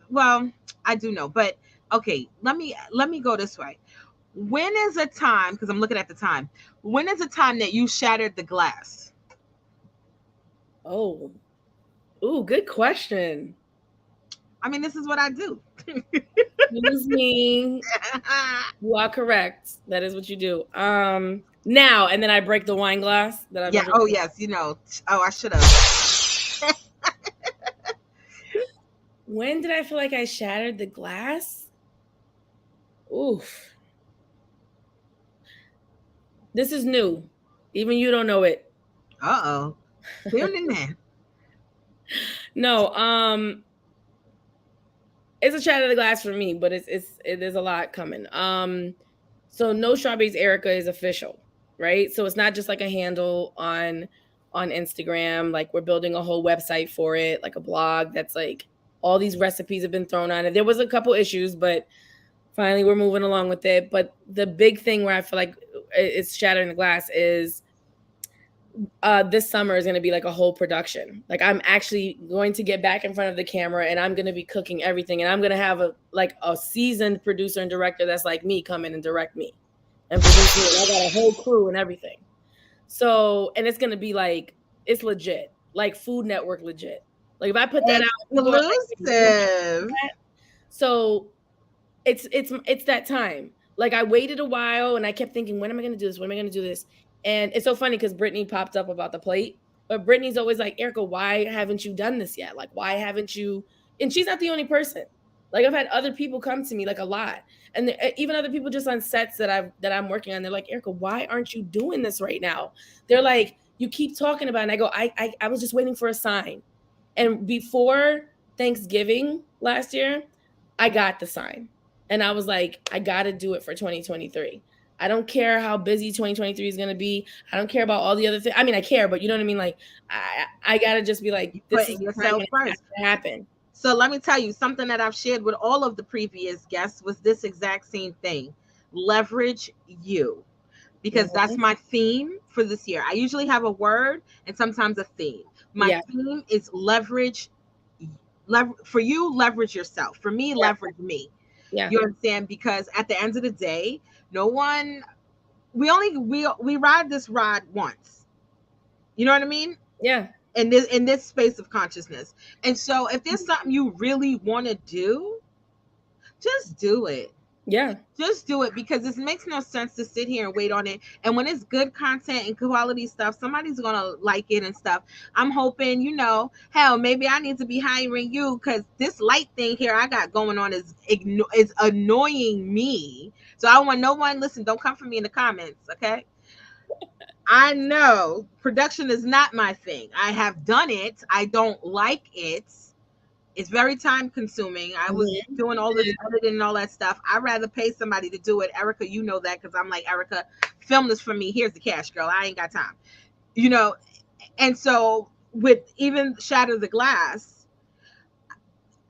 Well, I do know, but okay, let me go this way. When is a time, because I'm looking at the time, when is a time that you shattered the glass? Oh, ooh, good question. I mean, this is what I do. Excuse me. You are correct. That is what you do. Now and then I break the wine glass that I've Yeah. been Oh, drinking. yes. Oh, I should have. When did I feel like I shattered the glass? Oof. This is new. Even you don't know it. Uh-oh. Tune in then. No, it's a shatter the glass for me, but there's a lot coming. So no strawberries Erica is official, right? So it's not just like a handle on Instagram. Like we're building a whole website for it, like a blog that's like all these recipes have been thrown on it. There was a couple issues, but finally we're moving along with it. But the big thing where I feel like it's shattering the glass is this summer is going to be like a whole production. Like I'm actually going to get back in front of the camera and I'm going to be cooking everything, and I'm going to have a seasoned producer and director that's like me come in and direct me and produce me. And I got a whole crew and everything. So, and it's going to be like, it's legit, like Food Network legit. Like if I put that out, people are like, "Wait, you can't do Exclusive. that." So it's that time. Like I waited a while and I kept thinking, when am I going to do this? When am I going to do this? And it's so funny because Brittany popped up about the plate, but Brittany's always like, Erica, why haven't you done this yet? Like, why haven't you? And she's not the only person. Like I've had other people come to me like a lot, and even other people just on sets that I'm working on. They're like, Erica, why aren't you doing this right now? They're like, you keep talking about it. And I go, I was just waiting for a sign. And before Thanksgiving last year, I got the sign. And I was like, I got to do it for 2023. I don't care how busy 2023 is going to be. I don't care about all the other things. I mean, I care, but you know what I mean? Like, I got to just be like, You this is putting the time yourself and it has first. to happen. So let me tell you something that I've shared with all of the previous guests was this exact same thing. Leverage you. Because that's Mhm. my theme for this year. I usually have a word and sometimes a theme. My Yeah. theme is leverage. For you, leverage yourself. For me, Yeah. leverage me. Yeah. You understand? Because at the end of the day, no one. We ride this ride once. You know what I mean? Yeah. In this space of consciousness. And so, if there's something you really want to do, just do it. Yeah. Just do it, because it makes no sense to sit here and wait on it. And when it's good content and quality stuff, somebody's gonna like it and stuff. I'm hoping, hell, maybe I need to be hiring you, because this light thing here I got going on is annoying me. So I want no one. Listen, don't come for me in the comments, okay? I know production is not my thing. I have done it. I don't like it. It's very time consuming. I was Mhm. doing all this editing and all that stuff. I'd rather pay somebody to do it. Erica, you know that, because I'm like, Erica, film this for me. Here's the cash, girl. I ain't got time. You know, and so with even Shatter the Glass,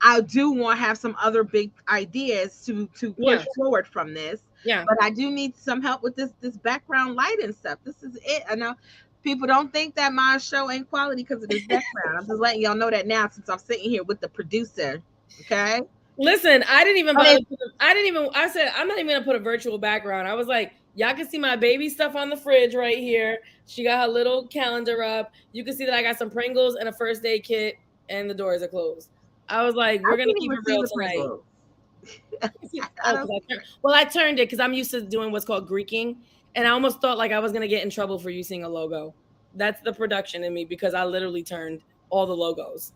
I do want to have some other big ideas to push Yeah. forward from this. Yeah. But I do need some help with this background light and stuff. This is it. I know people don't think that my show ain't quality because of this background. I'm just letting y'all know that now, since I'm sitting here with the producer. Okay. Listen, I didn't even And bother. it, I said, I'm not even going to put a virtual background. I was like, y'all can see my baby stuff on the fridge right here. She got her little calendar up. You can see that I got some Pringles and a first aid kit, and the doors are closed. I was like, I we're going to can't keep even it see real the tonight. Pringles. I Oh, don't. I turned it because I'm used to doing what's called Greeking, and I almost thought like I was gonna get in trouble for using a logo. That's the production in me, because I literally turned all the logos.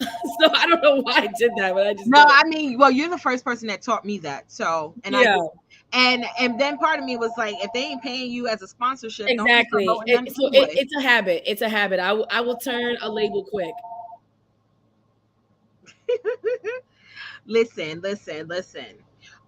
So I don't know why I did that, but I just No, did it. I mean, well, you're the first person that taught me that. So, and I Yeah, do. And then part of me was like, if they ain't paying you as a sponsorship, don't be Exactly. promoting them So anyway. it's a habit. It's a habit. I will turn a label quick. Listen.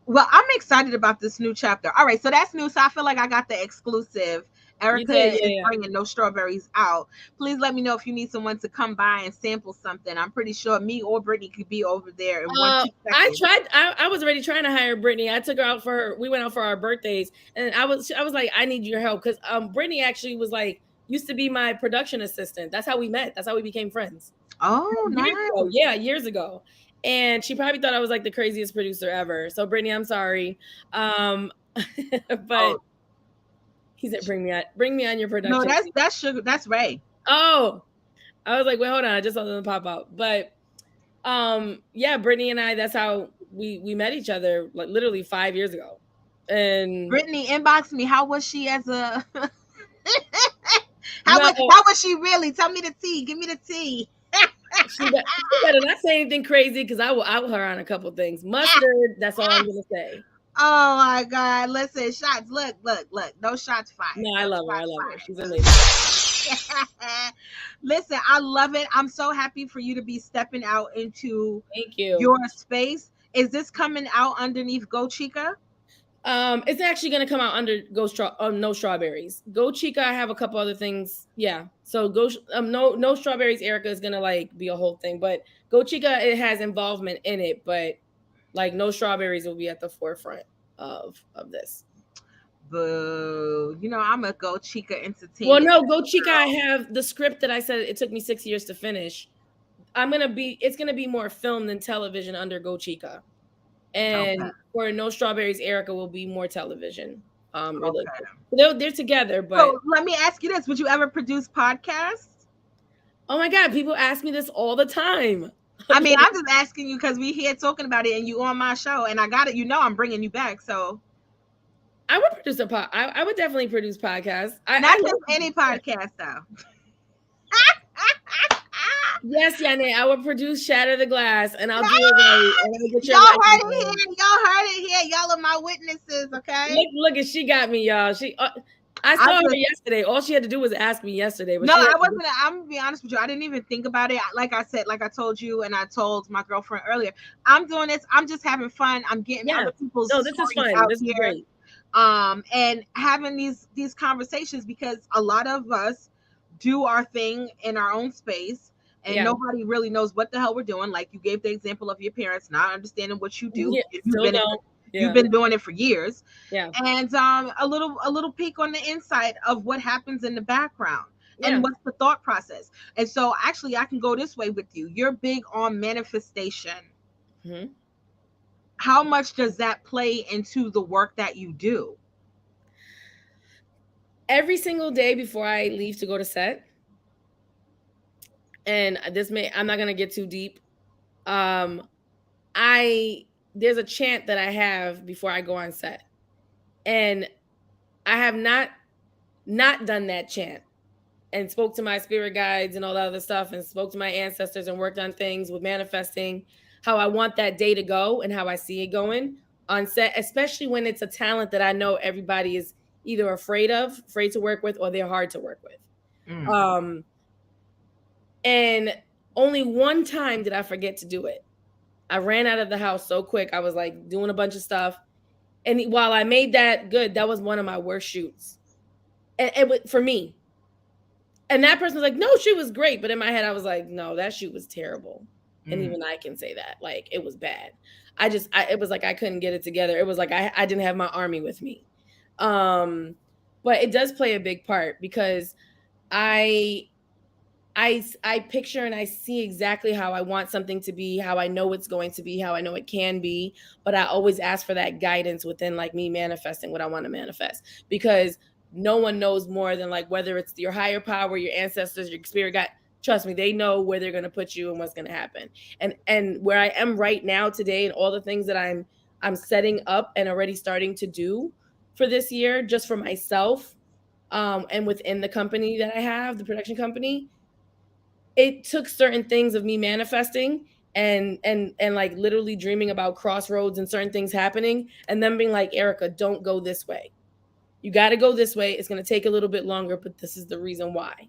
Well, I'm excited about this new chapter. All right, so that's new. So I feel like I got the exclusive. You Erica did, is yeah. bringing no strawberries out. Please let me know if you need someone to come by and sample something. I'm pretty sure me or Brittany could be over there in one, 2 seconds. I was already trying to hire Brittany. I took her out for her. We went out for our birthdays, and I was like, I need your help because Brittany actually was like used to be my production assistant. That's how we met. That's how we became friends. Oh, Years ago, nice. yeah, years ago. And she probably thought I was like the craziest producer ever. So Brittany, I'm sorry. But Oh, he said, bring me on your no, production team. that's sugar. That's Ray. Oh, I was like, wait, hold on. I just saw them pop up. But yeah, Brittany and I, that's how we met each other like literally 5 years ago. And Brittany inboxed me. How was she as a? no, How was she really? Tell me the tea. Give me the tea. she better not say anything crazy because I will out her on a couple things. Mustard, that's all I'm gonna say. Oh my God. Listen, shots. Look. No shots fired. No, I No love her. I shots love her. She's a lady. fired. Listen, I love it. I'm so happy for you to be stepping out into Thank you. your space. Is this coming out underneath Go Chica? It's actually gonna come out under no strawberries. Go Chica, I have a couple other things. Yeah. So no strawberries, Erika is gonna like be a whole thing. But Go Chica, it has involvement in it, but like no strawberries will be at the forefront of this. Boo. You know, I'm a Go Chica Well, entertainment no, Go Chica, I girl. have the script that I said it took me 6 years to finish. It's gonna be more film than television under Go Chica. Okay. And for No Strawberries, Erika will be more television related. Okay. They're together, but So let me ask you this. Would you ever produce podcasts? oh my god, people ask me this all the time. I mean, I'm just asking you because we here talking about it and you on my show and I got it. You know, I'm bringing you back. So I would produce a pod. I would definitely produce podcasts. I not just love any podcast though. yes, Yanni, I would produce Shatter the Glass, and I'll do it right, and I'll get Y'all your heard license. it here. Y'all heard it here. Y'all are my witnesses, okay? Look, and she got me, y'all. I saw her yesterday. All she had to do was ask me yesterday. But no, I wasn't. I'm gonna be honest with you. I didn't even think about it. Like I said, like I told you, and I told my girlfriend earlier. I'm doing this. I'm just having fun. I'm getting yeah, other people's no, this is stories fun. out This is here, great. and having these conversations because a lot of us do our thing in our own space. And Yeah, nobody really knows what the hell we're doing. Like you gave the example of your parents not understanding what you do. yeah, still don't. You've Yeah, been doing it for years, yeah, and a little peek on the inside of what happens in the background and yeah. what's the thought process. And so actually I can go this way with you. You're big on manifestation. Mm-hmm. How much does that play into the work that you do? Every single day before I leave to go to set, and I'm not gonna get too deep. I There's a chant that I have before I go on set, and I have not done that chant and spoke to my spirit guides and all that other stuff and spoke to my ancestors and worked on things with manifesting how I want that day to go and how I see it going on set, especially when it's a talent that I know everybody is either afraid to work with, or they're hard to work with. Mm. And only one time did I forget to do it. I ran out of the house so quick. I was like doing a bunch of stuff. And while I made that good, that was one of my worst shoots. And for me. And that person was like, no, she was great. But in my head, I was like, no, that shoot was terrible. And even I can say that. Like, it was bad. It was like I couldn't get it together. It was like I didn't have my army with me. But it does play a big part because I picture and I see exactly how I want something to be, how I know it's going to be, how I know it can be. But I always ask for that guidance within like me manifesting what I want to manifest, because no one knows more than like whether it's your higher power, your ancestors, your spirit guide. Trust me, they know where they're going to put you and what's going to happen. And where I am right now today and all the things that I'm setting up and already starting to do for this year, just for myself, and within the company that I have, the production company, it took certain things of me manifesting and like literally dreaming about crossroads and certain things happening, and then being like, Erika, don't go this way. You got to go this way. It's going to take a little bit longer, but this is the reason why.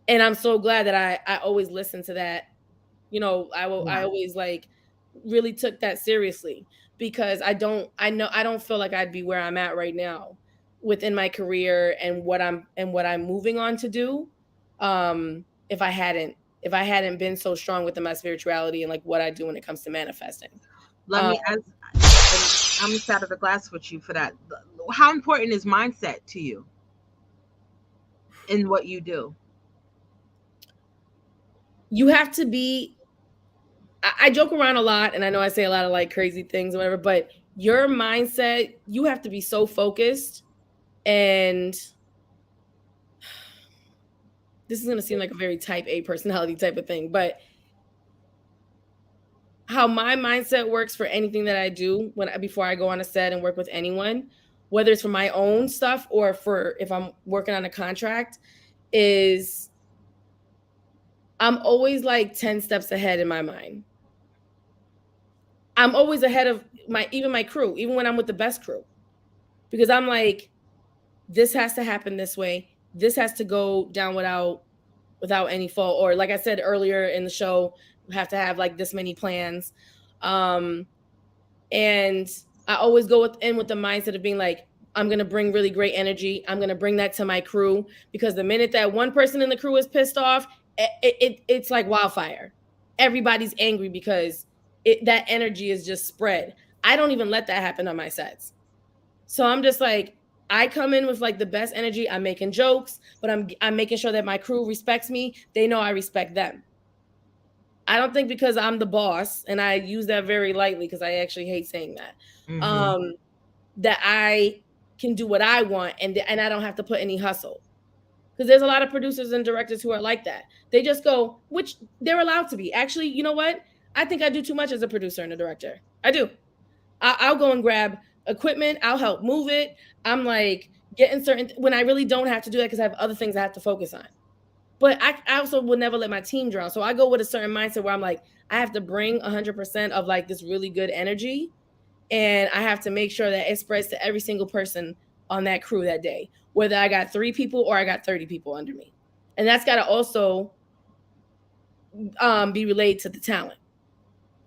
And I'm so glad that I always listen to that. You know, I Yeah. always like really took that seriously, because I don't feel like I'd be where I'm at right now within my career and what I'm moving on to do, if I hadn't been so strong within my spirituality and like what I do when it comes to manifesting. Let Um, me ask, and I'm gonna out of the glass with you for that. How important is mindset to you in what you do? you have to be I joke around a lot, and I know I say a lot of like crazy things or whatever, but your mindset, you have to be so focused. And this is going to seem like a very type A personality type of thing, but how my mindset works for anything that I do before I go on a set and work with anyone, whether it's for my own stuff or for if I'm working on a contract, is I'm always like 10 steps ahead in my mind. I'm always ahead of my crew, even when I'm with the best crew, because I'm like, this has to happen this way. This has to go down without any fault. Or like I said earlier in the show, we have to have like this many plans. Um, and I always go with the mindset of being like, I'm gonna bring really great energy. I'm gonna bring that to my crew, because the minute that one person in the crew is pissed off, it's like wildfire. Everybody's angry because that energy is just spread. I don't even let that happen on my sets. So I'm just like, I come in with like the best energy. I'm making jokes, but I'm making sure that my crew respects me. They know I respect them. I don't think because I'm the boss, and I use that very lightly because I actually hate saying that. Mm-hmm. Um, that I can do what I want, and I don't have to put any hustle. Because there's a lot of producers and directors who are like that. They just go, which they're allowed to be. Actually, you know what? I think I do too much as a producer and a director. I do. I'll go and grab equipment. I'll help move it. I'm like getting certain when I really don't have to do that because I have other things I have to focus on. But I also would never let my team drown. So I go with a certain mindset where I'm like, I have to bring 100% of like this really good energy, and I have to make sure that it spreads to every single person on that crew that day, whether I got 3 people or I got 30 people under me. And that's got to also be relayed to the talent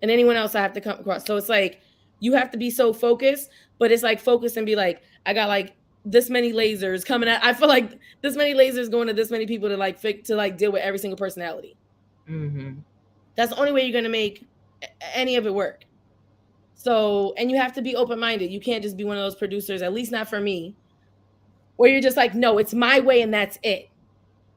and anyone else I have to come across. So it's like you have to be so focused, but it's like focus and be like, I got like this many lasers coming at. I feel like this many lasers going to this many people to like deal with every single personality. Mm-hmm. That's the only way you're gonna make any of it work. So, and you have to be open minded. You can't just be one of those producers, at least not for me, where you're just like, no, it's my way and that's it.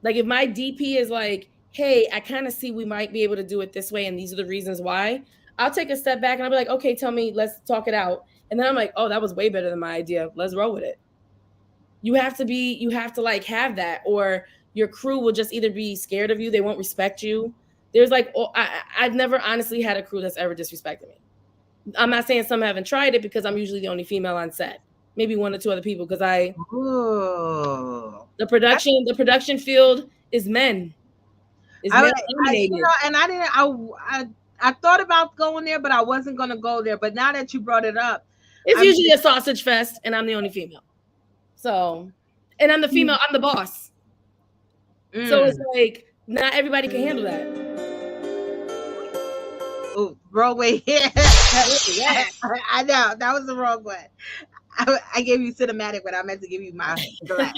Like if my DP is like, hey, I kind of see we might be able to do it this way, and these are the reasons why, I'll take a step back and I'll be like, okay, tell me, let's talk it out. And then I'm like, oh, that was way better than my idea. Let's roll with it. You have to like have that, or your crew will just either be scared of you, they won't respect you. There's like, I've never honestly had a crew that's ever disrespected me. I'm not saying some haven't tried it because I'm usually the only female on set. Maybe one or two other people because Ooh. the production field is men. Is I, male dominated. and I didn't, I thought about going there, but I wasn't gonna go there. But now that you brought it up, It's I'm usually a sausage fest, and I'm the only female. So, and I'm the female, I'm the boss. So it's mm, like not everybody can handle that. oh, wrong way here. Yeah. I know that was the wrong one. I gave you cinematic when I meant to give you my glass.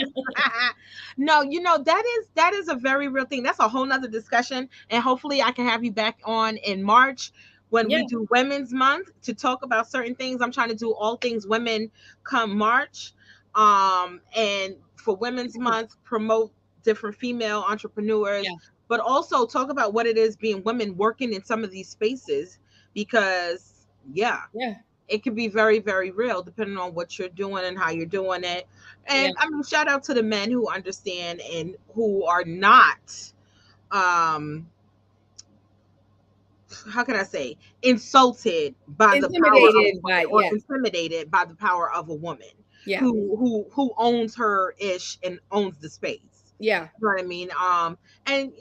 No, that is a very real thing. That's a whole nother discussion, and hopefully I can have you back on in March when Yeah. we do Women's Month to talk about certain things. I'm trying to do all things women come March, and for Women's Month promote different female entrepreneurs, Yeah. but also talk about what it is being women working in some of these spaces because yeah, Yeah. it can be very, very real depending on what you're doing and how you're doing it. Yeah. And I mean, shout out to the men who understand and who are not, um, how can I say, insulted by the power of a Intimidated woman by, or yeah. intimidated by the power of a woman Yeah. who owns her ish and owns the space. Yeah. You know what I mean? And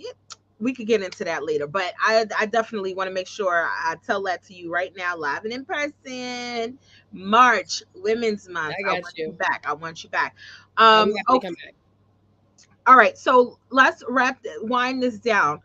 we could get into that later, but I definitely want to make sure I tell that to you right now, live and in person. March, Women's Month. I I got want you you. back. I want you back. Yeah, we have to Okay. come back. All right. So let's wind this down.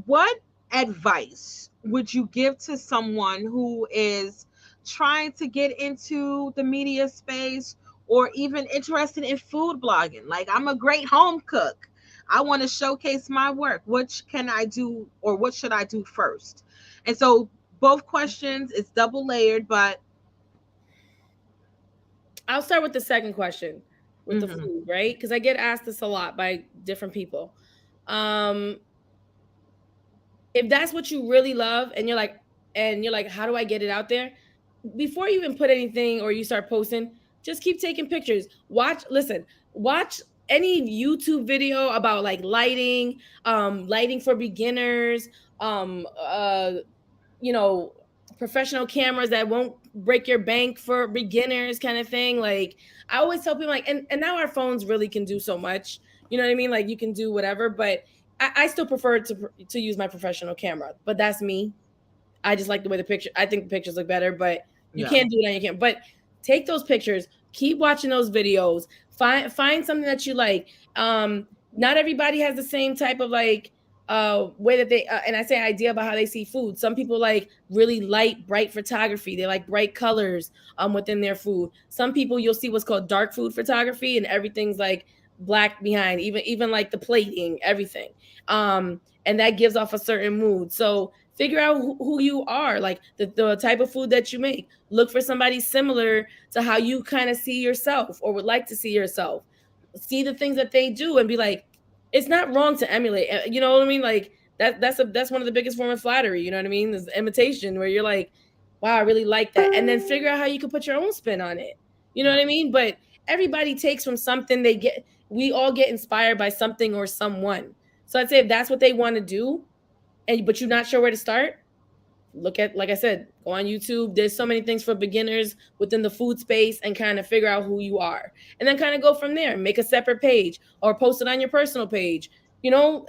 What advice would you give to someone who is trying to get into the media space or even interested in food blogging? Like, I'm a great home cook. I want to showcase my work. What can I do, or what should I do first? And so, both questions, it's double layered, but I'll start with the second question with the mhm, food, right? Because I get asked this a lot by different people. Um, if that's what you really love and you're like, how do I get it out there? Before you even put anything or you start posting, just keep taking pictures. Watch any YouTube video about like lighting, lighting for beginners, um, uh, you know, professional cameras that won't break your bank for beginners kind of thing. Like I always tell people like, and now our phones really can do so much. You know what I mean? Like you can do whatever, but I still prefer to use my professional camera. But that's me. I just like the way the picture. I think the pictures look better, but you yeah, can't do it on your camera. But take those pictures. Keep watching those videos. Find something that you like. Not everybody has the same type of like way that they and I say idea about how they see food. Some people like really light, bright photography. They like bright colors within their food. Some people you'll see what's called dark food photography, and everything's like black behind, even like the plating, everything. And that gives off a certain mood. So figure out who you are, like the type of food that you make. Look for somebody similar to how you kind of see yourself or would like to see yourself. See the things that they do and be like, it's not wrong to emulate. You know what I mean? Like that's one of the biggest form of flattery. You know what I mean? Is imitation, where you're like, wow, I really like that, and then figure out how you can put your own spin on it. You know yeah, what I mean? But everybody takes from something they get. We all get inspired by something or someone. So I'd say if that's what they want to do, and but you're not sure where to start, look at, like I said, go on YouTube. There's so many things for beginners within the food space, and kind of figure out who you are, and then kind of go from there. Make a separate page or post it on your personal page. You know,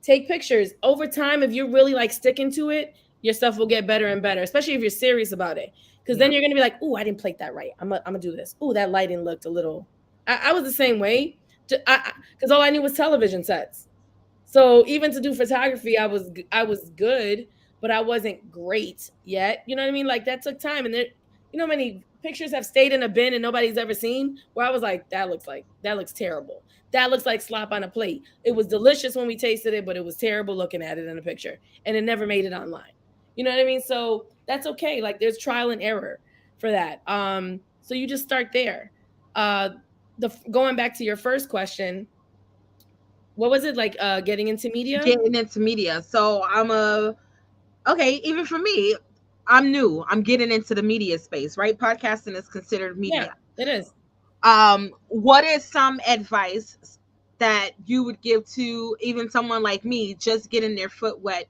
take pictures over time. If you're really like sticking to it, your stuff will get better and better, especially if you're serious about it. Because yeah, then you're gonna be like, "Oh, I didn't plate that right. I'm gonna do this. Oh, that lighting looked a little." I was the same way, because all I knew was television sets. So even to do photography, I was good, but I wasn't great yet. You know what I mean? Like that took time, and there, you know, how many pictures have stayed in a bin and nobody's ever seen. Where I was like that looks terrible. That looks like slop on a plate. It was delicious when we tasted it, but it was terrible looking at it in a picture, and it never made it online. You know what I mean? So that's okay. Like there's trial and error for that. So you just start there. Uh, going back to your first question, what was it like getting into media? getting into media. So okay, even for me, I'm new. I'm getting into the media space, right? Podcasting is considered Yeah, media. it is. What is some advice that you would give to even someone like me just getting their foot wet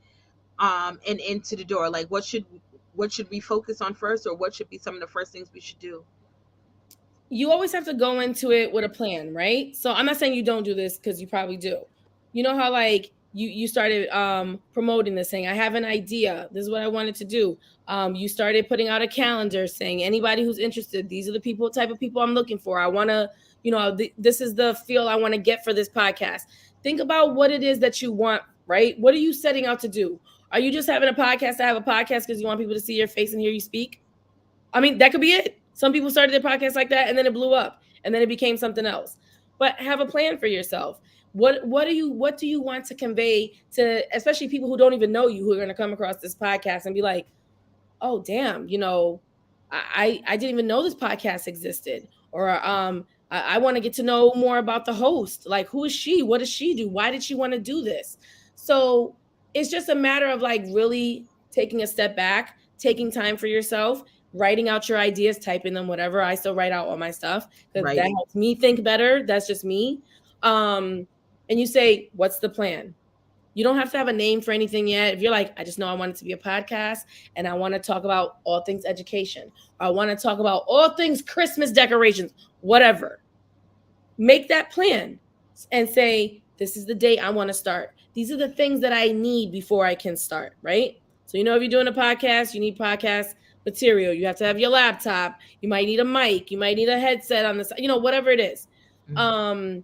and into the door? Like what should we focus on first, or what should be some of the first things we should do? You always have to go into it with a plan, right? So I'm not saying you don't do this, because you probably do. You know how like you started promoting this, saying I have an idea, this is what I wanted to do. You started putting out a calendar saying anybody who's interested, these are the people, type of people I'm looking for. I want to, this is the feel I want to get for this podcast. Think about what it is that you want, right? What are you setting out to do? Are you just having a podcast to have a podcast because you want people to see your face and hear you speak? I mean, that could be it. Some people started their podcast like that, and then it blew up, and then it became something else. But have a plan for yourself. What do you want to convey to, especially people who don't even know you, who are going to come across this podcast and be like, oh damn, I didn't even know this podcast existed, or I want to get to know more about the host. Like, who is she? What does she do? Why did she want to do this? So it's just a matter of like really taking a step back, taking time for yourself, writing out your ideas, typing them, whatever. I still write out all my stuff because that Writing. helps me think better. That's just me. Um, and you say, what's the plan? You don't have to have a name for anything yet. If you're like, I just know I want it to be a podcast and I want to talk about all things education, or I want to talk about all things Christmas decorations, whatever. Make that plan and say, this is the date I want to start. these are the things that I need before I can start, right? So, if you're doing a podcast, you need podcast material. You have to have your laptop. You might need a mic. You might need a headset on the side, whatever it is. Um,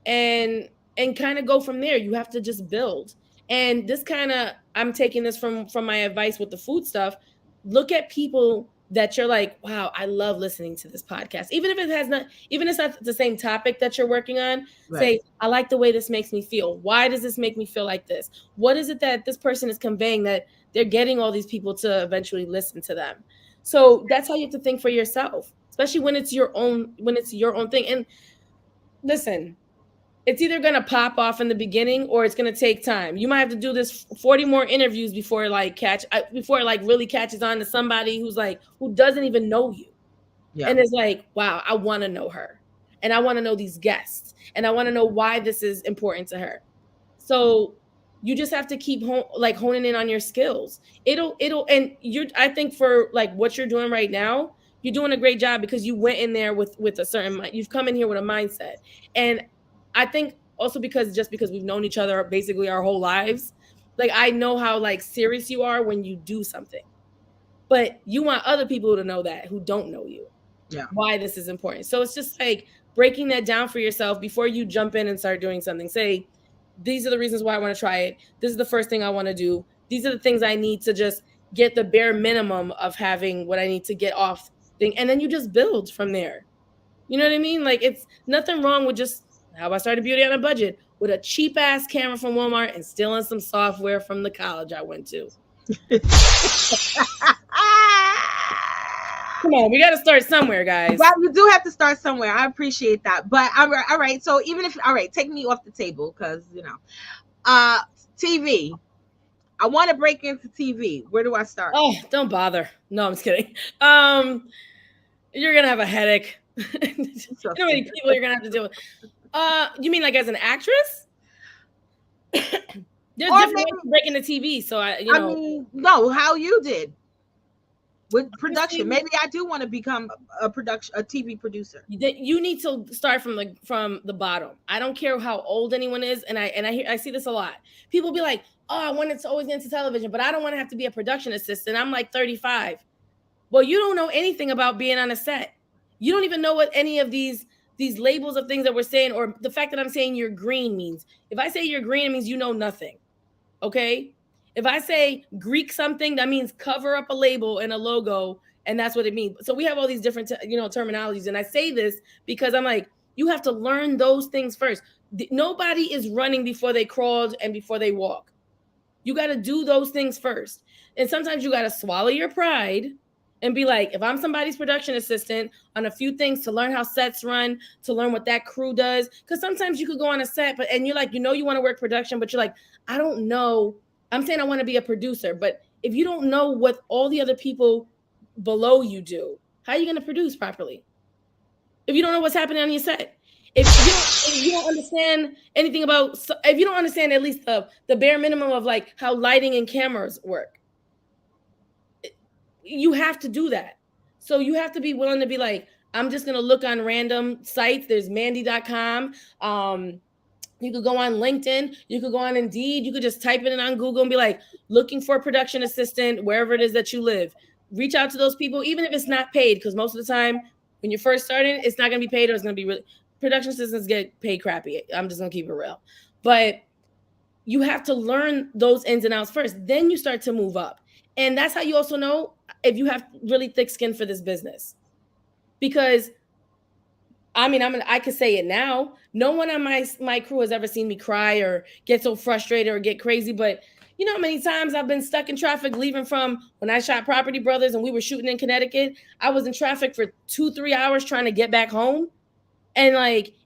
and kind of go from there. You have to just build. And this kind of, I'm taking this from my advice with the food stuff. Look at people that you're like, wow, I love listening to this podcast. Even if it's not the same topic that you're working on, Right. say, I like the way this makes me feel. Why does this make me feel like this? What is it that this person is conveying that they're getting all these people to eventually listen to them? So that's how you have to think for yourself, especially when it's your own thing. And listen, it's either going to pop off in the beginning or it's going to take time. You might have to do this 40 more interviews before it really catches on to somebody who doesn't even know you. Yeah. And it's like, wow, I want to know her. And I want to know these guests. And I want to know why this is important to her. So you just have to keep honing in on your skills. I think for what you're doing right now, you're doing a great job because you went in there with a certain, you've come in here with a mindset. And I think also because we've known each other basically our whole lives, I know how serious you are when you do something, but you want other people to know that who don't know you, why this is important. So it's just breaking that down for yourself before you jump in and start doing something. Say, these are the reasons why I want to try it. This is the first thing I want to do. These are the things I need to just get the bare minimum of having what I need to get off thing. And then you just build from there. You know what I mean? It's nothing wrong with just how I started beauty on a budget with a cheap ass camera from Walmart and stealing some software from the college I went to. Come on, we got to start somewhere, guys. Well, you do have to start somewhere. I appreciate that. But all right. So take me off the table because, TV. I want to break into TV. Where do I start? Oh, don't bother. No, I'm just kidding. You're going to have a headache. How many people you're going to have to deal with? You mean as an actress? There's different ways to break into TV. So I mean, no, how you did with production. Maybe I do want to become a TV producer. You need to start from the bottom. I don't care how old anyone is, and I see this a lot. People be like, "Oh, I wanted to always get into television, but I don't want to have to be a production assistant. I'm 35." Well, you don't know anything about being on a set. You don't even know what any of these labels of things that we're saying, or the fact that I'm saying you're green means. If I say you're green, it means you know nothing. Okay? If I say Greek something, that means cover up a label and a logo, and that's what it means. So we have all these different, terminologies. And I say this because I'm you have to learn those things first. Nobody is running before they crawled and before they walk. You got to do those things first. And sometimes you got to swallow your pride and be like, if I'm somebody's production assistant on a few things to learn how sets run, to learn what that crew does. Because sometimes you could go on a set, and you're you want to work production, but you're I don't know. I'm saying I want to be a producer. But if you don't know what all the other people below you do, how are you going to produce properly? If you don't know what's happening on your set. If you don't understand anything about, if you don't understand at least the bare minimum of how lighting and cameras work, you have to do that. So you have to be willing to be I'm just going to look on random sites. There's Mandy.com. You could go on LinkedIn. You could go on Indeed. You could just type it in on Google and be looking for a production assistant, wherever it is that you live. Reach out to those people, even if it's not paid, because most of the time when you're first starting, it's not going to be paid or it's going to be really, production assistants get paid crappy. I'm just going to keep it real. But you have to learn those ins and outs first. Then you start to move up. And that's how you also know if you have really thick skin for this business. Because, I could say it now. No one on my crew has ever seen me cry or get so frustrated or get crazy. But you know how many times I've been stuck in traffic leaving from when I shot Property Brothers and we were shooting in Connecticut. I was in traffic for 2-3 hours trying to get back home. And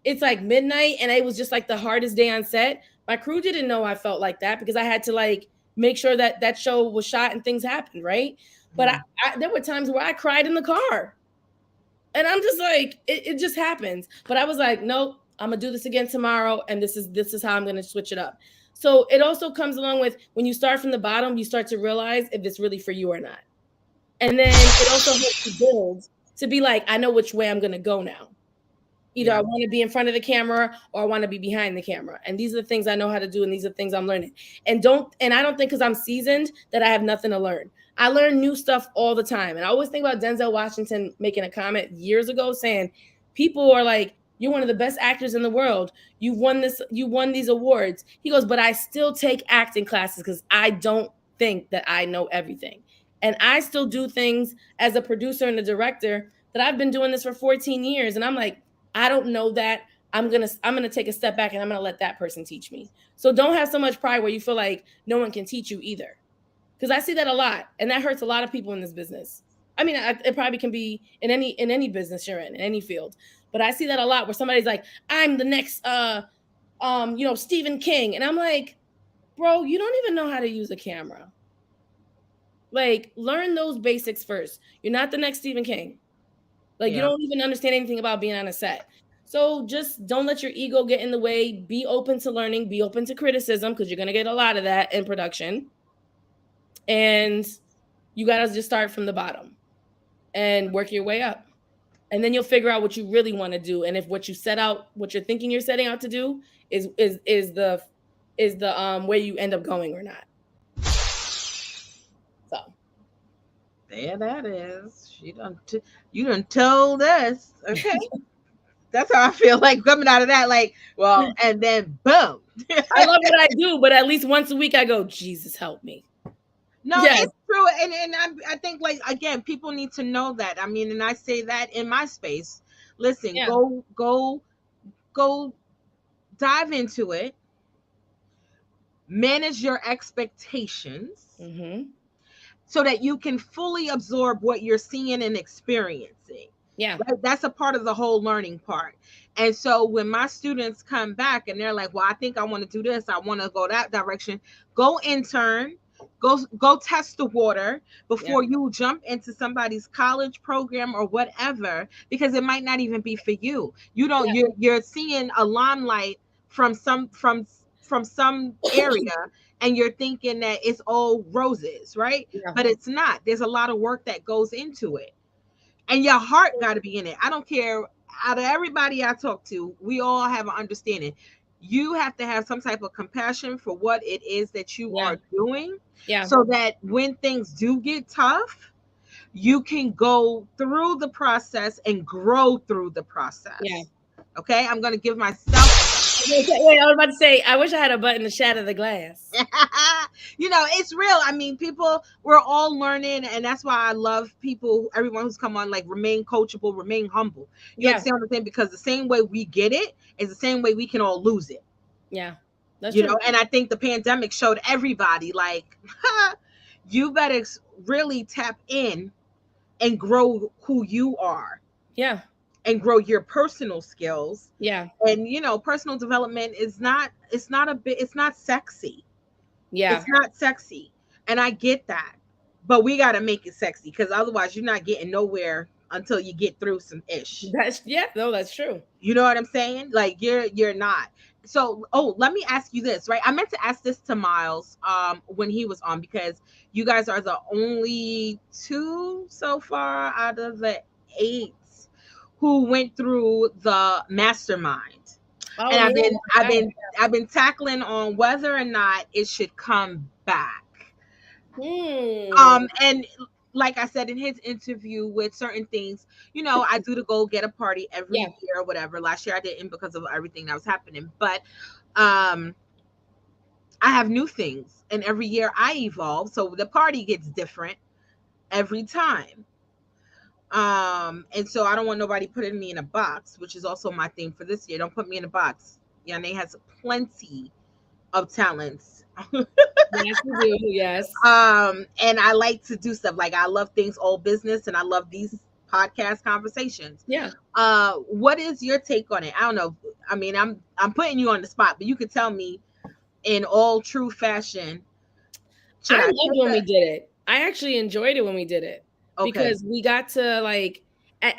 it's midnight and it was just the hardest day on set. My crew didn't know I felt like that because I had to make sure that show was shot and things happened, right? But I there were times where I cried in the car. And I'm just it just happens. But I was nope, I'm going to do this again tomorrow. And this is how I'm going to switch it up. So it also comes along with when you start from the bottom, you start to realize if it's really for you or not. And then it also helps you build to be I know which way I'm going to go now. Either I want to be in front of the camera or I want to be behind the camera. And these are the things I know how to do. And these are the things I'm learning. And I don't think because I'm seasoned that I have nothing to learn. I learn new stuff all the time. And I always think about Denzel Washington making a comment years ago saying, people are like, you're one of the best actors in the world. You won these awards. He goes, but I still take acting classes because I don't think that I know everything. And I still do things as a producer and a director that I've been doing this for 14 years. And I'm like, I don't know that. I'm gonna take a step back and I'm gonna let that person teach me. So don't have so much pride where you feel like no one can teach you either. Because I see that a lot, and that hurts a lot of people in this business. I mean, it probably can be in any business you're in any field. But I see that a lot where somebody's like, I'm the next Stephen King. And I'm like, bro, you don't even know how to use a camera. Like, learn those basics first. You're not the next Stephen King. Like, you don't even understand anything about being on a set. So just don't let your ego get in the way. Be open to learning. Be open to criticism because you're going to get a lot of that in production. And you got to just start from the bottom and work your way up. And then you'll figure out what you really want to do. And if what you're thinking you're setting out to do is the way you end up going or not. So there that is. You done told us. Okay. That's how I feel like coming out of that. Like, well, and then boom. I love what I do, but at least once a week I go, Jesus help me. No, it's true. And I think, like, again, people need to know that. I mean, and I say that in my space. Listen, go dive into it. Manage your expectations so that you can fully absorb what you're seeing and experiencing. Yeah. Right? That's a part of the whole learning part. And so when my students come back and they're like, well, I think I want to do this, I want to go that direction, go intern, go test the water before you jump into somebody's college program or whatever, because it might not even be for you. You don't, you're seeing a limelight from some area and you're thinking that it's all roses, right? But it's not. There's a lot of work that goes into it. And your heart got to be in it. I don't care. Out of everybody I talk to, we all have an understanding. You have to have some type of compassion for what it is that you are doing, so that when things do get tough, you can go through the process and grow through the process. Okay, I'm going to give myself. Wait, I was about to say, I wish I had a button to shatter the glass. It's real. I mean, we're all learning, and that's why I love people, everyone who's come on, like, remain coachable, remain humble. You understand what I'm saying? Because the same way we get it is the same way we can all lose it. Yeah. That's true. And I think the pandemic showed everybody, like, you better really tap in and grow who you are. Yeah. And grow your personal skills. Yeah. And personal development it's not sexy. Yeah. It's not sexy. And I get that. But we got to make it sexy, because otherwise you're not getting nowhere until you get through some ish. That's true. You know what I'm saying? Like, you're not. So, let me ask you this, right? I meant to ask this to Miles when he was on, because you guys are the only 2 so far out of the 8 who went through the mastermind. And I've been tackling on whether or not it should come back. And like I said in his interview, with certain things, I do the go get a party every year or whatever. Last year I didn't because of everything that was happening, but I have new things, and every year I evolve, so the party gets different every time. And so I don't want nobody putting me in a box, which is also my theme for this year. Don't put me in a box. Yane has plenty of talents. Yes, you do. Yes. And I like to do stuff. Like, I love things all business, and I love these podcast conversations. Yeah. What is your take on it? I don't know. I mean, I'm putting you on the spot, but you could tell me in all true fashion. I loved when we did it. I actually enjoyed it when we did it. Okay. Because we got to, like,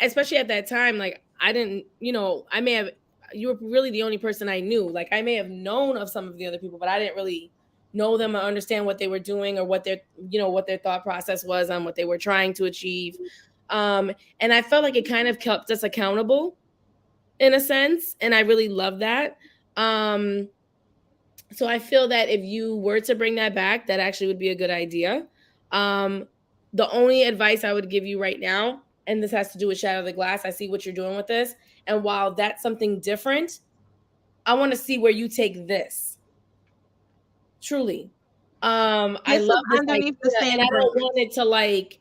especially at that time, like, I didn't, you were really the only person I knew. Like, I may have known of some of the other people, but I didn't really know them or understand what they were doing or what their thought process was on what they were trying to achieve. And I felt like it kind of kept us accountable. in a sense, and I really love that. Um, so I feel that if you were to bring that back, that actually would be a good idea. Um, the only advice I would give you right now, and this has to do with Shatter the Glass, I see what you're doing with this, and while that's something different, I want to see where you take this. Truly. I This is love this idea, underneath the and I same don't bridge. want it to like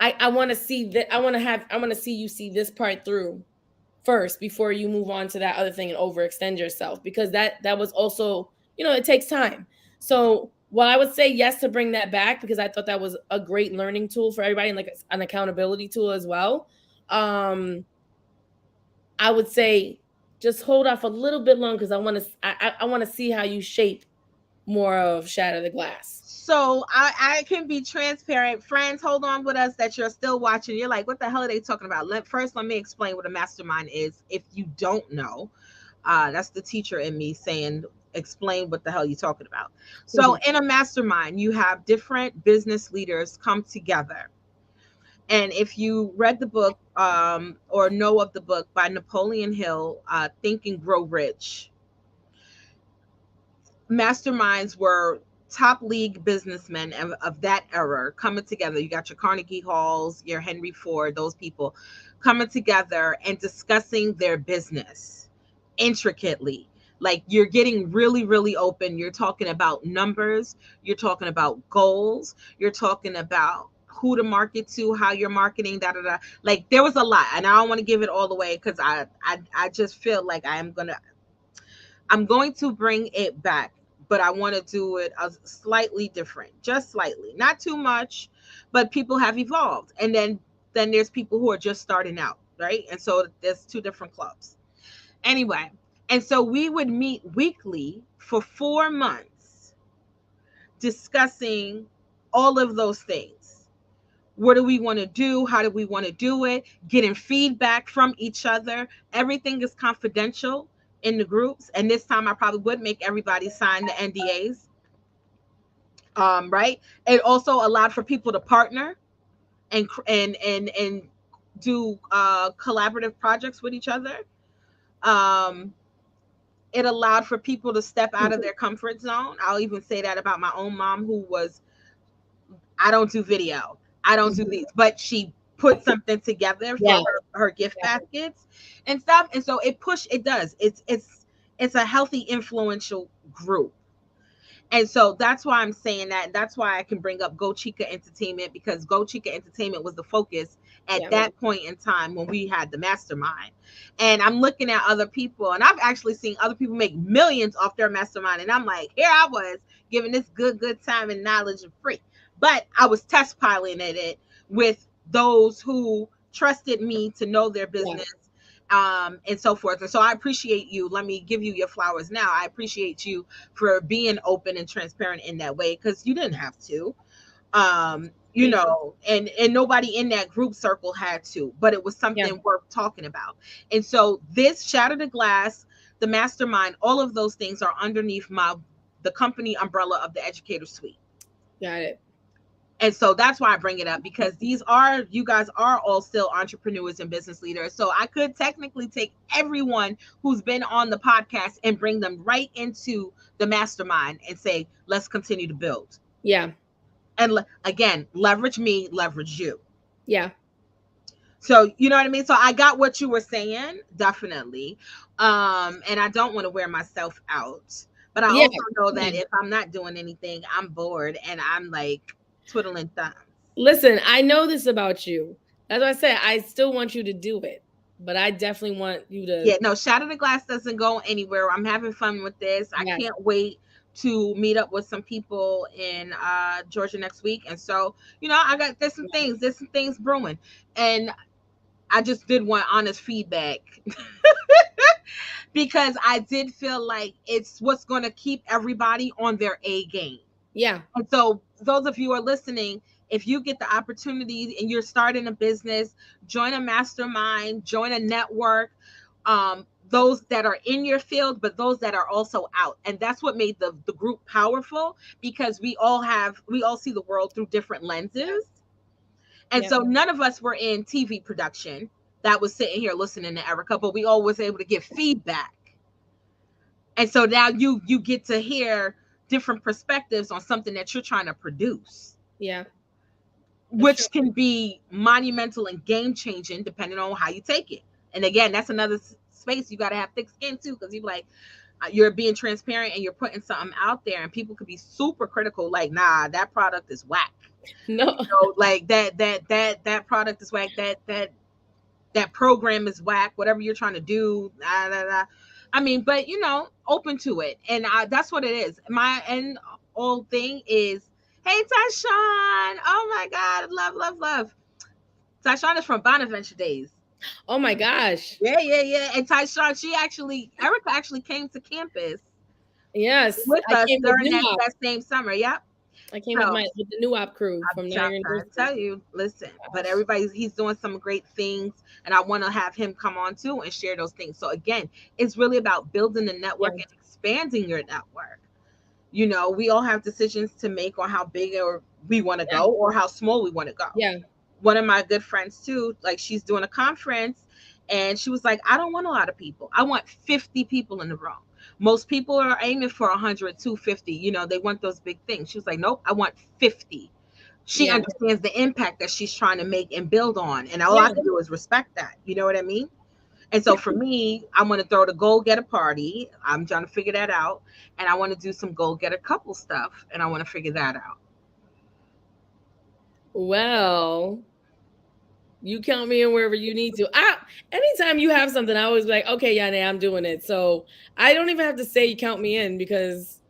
I want to see that I want to see you see this part through first before you move on to that other thing and overextend yourself, because that was also, it takes time. So while I would say yes to bring that back, because I thought that was a great learning tool for everybody and like an accountability tool as well, I would say just hold off a little bit long, because I want to see how you shape more of Shatter the Glass. So I can be transparent. Friends, hold on with us that you're still watching. You're like, what the hell are they talking about? First, let me explain what a mastermind is. If you don't know, that's the teacher in me saying, explain what the hell you're talking about. So in a mastermind, you have different business leaders come together. And if you read the book or know of the book by Napoleon Hill, Think and Grow Rich, masterminds were top league businessmen of that era coming together. You got your Carnegie Halls, your Henry Ford, those people coming together and discussing their business intricately. Like, you're getting really, really open. You're talking about numbers, you're talking about goals, you're talking about who to market to, how you're marketing, da da da. Like, there was a lot, and I don't want to give it all away because I just feel like I'm going to bring it back, but I want to do it a slightly different, just slightly, not too much, but people have evolved. And then there's people who are just starting out, right? And so there's two different clubs. Anyway, and so we would meet weekly for 4 months discussing all of those things. What do we want to do? How do we want to do it? Getting feedback from each other. Everything is confidential in the groups. And this time I probably would make everybody sign the NDAs. Right. It also allowed for people to partner and do collaborative projects with each other. Um, it allowed for people to step out of their comfort zone. I'll even say that about my own mom, who was, I don't do video, I don't do these, but she put something together for Yeah, her gift baskets and stuff. And so it does. It's a healthy, influential group. And so that's why I'm saying that. That's why I can bring up Go Chica Entertainment, because Go Chica Entertainment was the focus at yeah, that point in time when we had the mastermind. And I'm looking at other people, and I've actually seen other people make millions off their mastermind. And I'm like, here I was giving this good time and knowledge and free. But I was test piloting it with those who trusted me to know their yeah, business, and so forth. And so I appreciate you. Let me give you your flowers now. I appreciate you for being open and transparent in that way, because you didn't have to. thank you. And nobody in that group circle had to, but it was Yeah, something worth talking about. And so this Shatter the Glass, the mastermind, all of those things are underneath the company umbrella of the Educator Suite. got it. And so that's why I bring it up, because you guys are all still entrepreneurs and business leaders. So I could technically take everyone who's been on the podcast and bring them right into the mastermind and say, let's continue to build. Yeah, And again, leverage me, leverage you. yeah, So you know what I mean? So I got what you were saying, definitely. And I don't want to wear myself out. But I yeah. also know that Yeah. if I'm not doing anything, I'm bored and I'm like twiddling thumbs. Listen, I know this about you. That's why I said I still want you to do it, but I definitely want you to. Yeah, no, Shatter the Glass doesn't go anywhere. I'm having fun with this. I Yeah, can't wait to meet up with some people in Georgia next week. And so, I got there's some things brewing. And I just did want honest feedback because I did feel like it's what's going to keep everybody on their A game. yeah, And so, those of you who are listening, if you get the opportunity and you're starting a business, join a mastermind, join a network. Those that are in your field, but those that are also out. And that's what made the group powerful, because we all see the world through different lenses. And yeah, so none of us were in TV production. that was sitting here listening to Erika, but we all was able to give feedback. And so now you get to hear different perspectives on something that you're trying to produce. Yeah. That's true. Which can be monumental and game changing depending on how you take it. And again, that's another space you got to have thick skin too, because you're like, you're being transparent and you're putting something out there, and people could be super critical, like, nah, that product is whack. No. Like that product is whack. That program is whack. Whatever you're trying to do, nah, nah, nah. I mean, but open to it, and that's what it is. My end all thing is, hey, Tyshawn. Oh my God. Love, love, love. Tyshawn is from Bonaventure days. Oh my gosh. Yeah. And Tyshawn, Erika actually came to campus Yes. with I us came with during New that Op. same summer. Yep. I came with So my with the New Op crew I'm from trying Niagara to University. tell you, listen, but Gosh. he's doing some great things, and I want to have him come on too and share those things. So again, it's really about building the network Yeah. and expanding your network. We all have decisions to make on how big or we want to Yeah. go or how small we want to go. Yeah. One of my good friends too, like, she's doing a conference, and she was like, I don't want a lot of people. I want 50 people in the room. Most people are aiming for 100, 250. They want those big things. She was like, nope, I want 50. She Yeah. understands the impact that she's trying to make and build on. And all I Yeah. can do is respect that. You know what I mean? And so for me, I want to throw the goal getter party. I'm trying to figure that out. And I want to do some goal getter couple stuff. And I want to figure that out. Well, you count me in wherever you need to. Anytime you have something, I always be like, okay, Yane, I'm doing it. So I don't even have to say you count me in because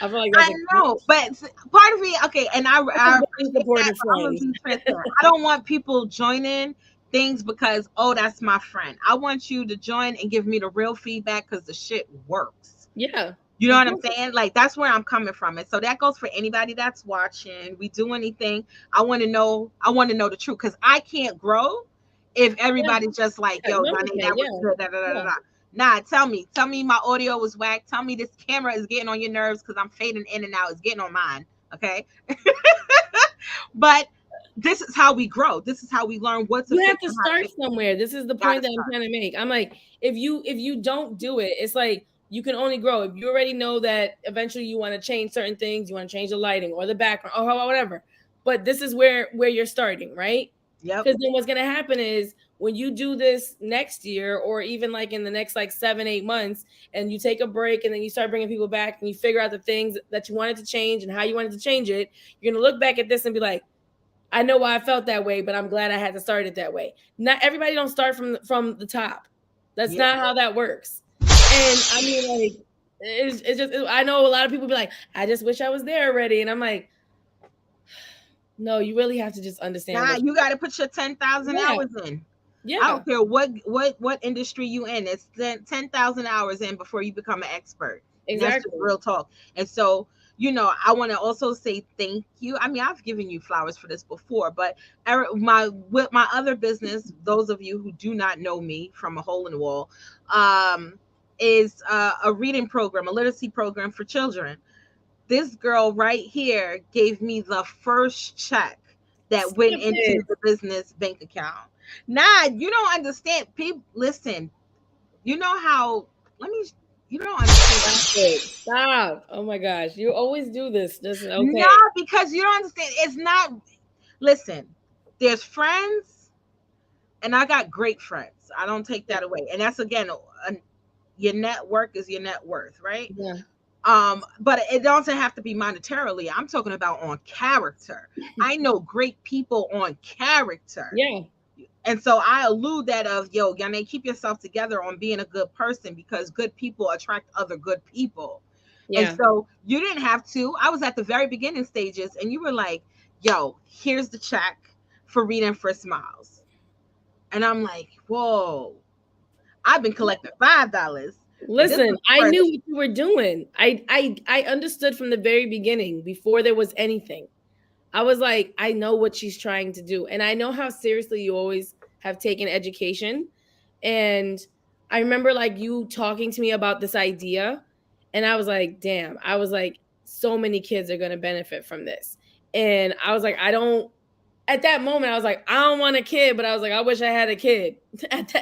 I feel like I that's know, but part of me, okay, and that's a I very appreciate that, supportive but I'm gonna friend. be transparent. I don't want people joining things because, oh, that's my friend. I want you to join and give me the real feedback because the shit works. Yeah, You know of what I'm course. saying? Like, that's where I'm coming from. And so that goes for anybody that's watching. We do anything. I want to know the truth, because I can't grow if Yeah, everybody's just like, yeah, yo, numbers Johnny, can. that was Yeah, good. Da, da, da, da, yeah. da. Nah, tell me my audio was whack. Tell me this camera is getting on your nerves because I'm fading in and out. It's getting on mine. Okay. But this is how we grow. This is how we learn what to You have fix to and how to start fix it. somewhere. This is the Gotta point that I'm start. trying to make. I'm like, if you don't do it, it's like you can only grow. If you already know that eventually you want to change certain things, you want to change the lighting or the background or whatever. But this is where you're starting, right? Yep. Because then what's gonna happen is when you do this next year or even like in the next like 7-8 months and you take a break and then you start bringing people back and you figure out the things that you wanted to change and how you wanted to change it, you're gonna look back at this and be like, I know why I felt that way, but I'm glad I had to start it that way. Not everybody don't start from the top. That's Yep. not how that works. And I mean, like, it's just I know a lot of people be like, I just wish I was there already, and I'm like, no, you really have to just understand Nah, what. you got to put your 10,000 Yeah, hours in. I yeah, don't care what industry you in. It's 10,000 hours in before you become an expert. And that's just exactly. real talk. And so, I want to also say thank you. I mean, I've given you flowers for this before, but with my other business, those of you who do not know me from a hole in the wall, um, is a reading program, a literacy program for children. This girl right here gave me the first check that went Stop into it. the business bank account. Nah, you don't understand. People, listen. You know how? Let me. You don't Stop understand. it. Stop. Oh my gosh, you always do this. Just No, okay. because you don't understand. It's not. Listen, there's friends, and I got great friends. I don't take Yeah, that away. And that's again, your network is your net worth, right? yeah, But it doesn't have to be monetarily. I'm talking about on character. I know great people on character. yeah, And so I allude that of, yo, Yane, keep yourself together on being a good person, because good people attract other good people. And yeah. so you didn't have to. I was at the very beginning stages, and you were like, yo, here's the check for reading for smiles. And I'm like, whoa, I've been collecting $5. And this Listen, was I for knew what you were doing. I understood from the very beginning before there was anything. I was like, I know what she's trying to do. And I know how seriously you always have taken education. And I remember like you talking to me about this idea. And I was like, damn, I was like, so many kids are going to benefit from this. And I was like, I don't. at that moment, I was like, I don't want a kid, but I was like, I wish I had a kid.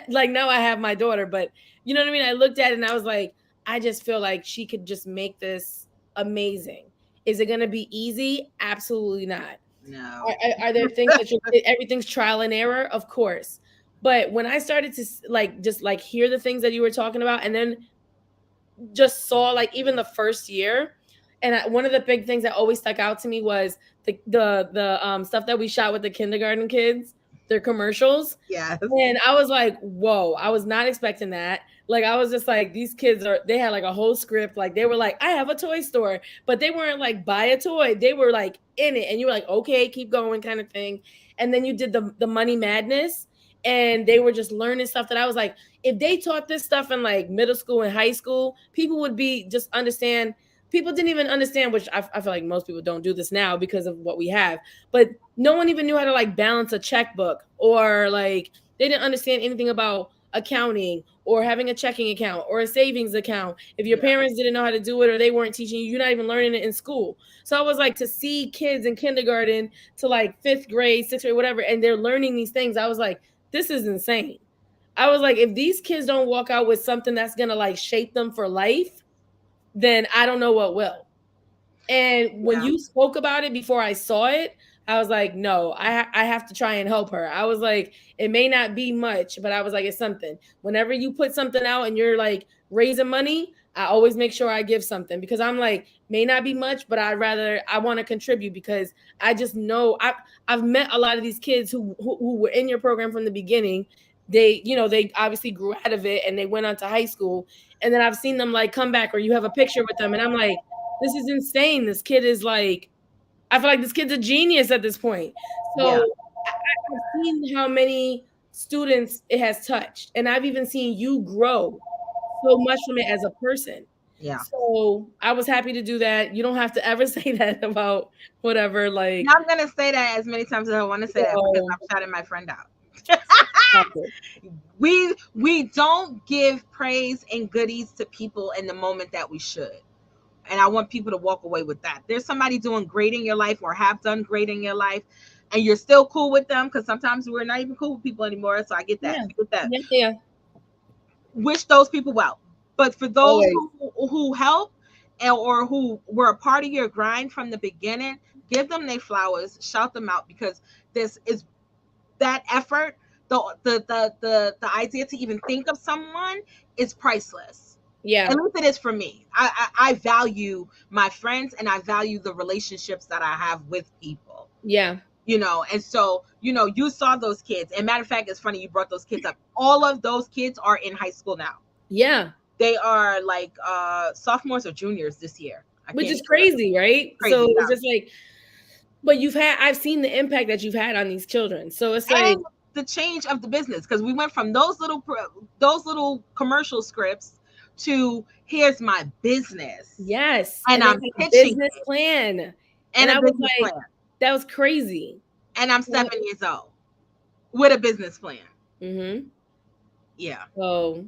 Like now I have my daughter, but you know what I mean? I looked at it and I was like, I just feel like she could just make this amazing. Is it going to be easy? Absolutely not. No. Are there things that everything's trial and error? Of course. But when I started to like just like hear the things that you were talking about, and then just saw like even the first year, and one of the big things that always stuck out to me was the stuff that we shot with the kindergarten kids, their commercials. Yes. And I was like, whoa, I was not expecting that. Like, I was just like, these kids they had like a whole script. Like, they were like, I have a toy store, but they weren't like, buy a toy. They were like in it. And you were like, okay, keep going kind of thing. And then you did the Money Madness, and they were just learning stuff that I was like, if they taught this stuff in like middle school and high school, people would be just understand. People didn't even understand, which I feel like most people don't do this now because of what we have. But no one even knew how to like balance a checkbook, or like they didn't understand anything about accounting or having a checking account or a savings account. If your parents didn't know how to do it or they weren't teaching you, you're not even learning it in school. So I was like, to see kids in kindergarten to like fifth grade, sixth grade, whatever, and they're learning these things, I was like, this is insane. I was like, if these kids don't walk out with something that's gonna like shape them for life, then I don't know what will. And when you spoke about it before I saw it, I was like, no, I have to try and help her. I was like, it may not be much, but I was like, it's something. Whenever you put something out and you're like raising money, I always make sure I give something, because I'm like, may not be much, but I want to contribute, because I just know I've met a lot of these kids who were in your program from the beginning. They obviously grew out of it and they went on to high school, and then I've seen them like come back, or you have a picture with them, and I'm like, this is insane. This kid is like, I feel like this kid's a genius at this point. So I've seen how many students it has touched, and I've even seen you grow so much from it as a person. Yeah. So I was happy to do that. You don't have to ever say that about whatever. Like, Now I'm gonna say that as many times as I want to say that, because I'm shouting my friend out. We don't give praise and goodies to people in the moment that we should. And I want people to walk away with that. There's somebody doing great in your life or have done great in your life, and you're still cool with them, because sometimes we're not even cool with people anymore. So I get that. Yeah. I get that. Yeah. Wish those people well. But for those Always. who help or who were a part of your grind from the beginning, give them their flowers, shout them out, because this is that effort. The idea to even think of someone is priceless. Yeah. At least it is for me. I value my friends, and I value the relationships that I have with people. Yeah. And so, you saw those kids. And matter of fact, it's funny you brought those kids up. All of those kids are in high school now. Yeah. They are like sophomores or juniors this year. Which is crazy, right? Crazy, so it's just like, but I've seen the impact that you've had on these children. So it's like, and the change of the business, because we went from those little commercial scripts to here's my business. Yes. And I'm a pitching business plan. And I a was business like, plan. that was crazy. And I'm 7 years old with a business plan. Mm-hmm. Yeah. So,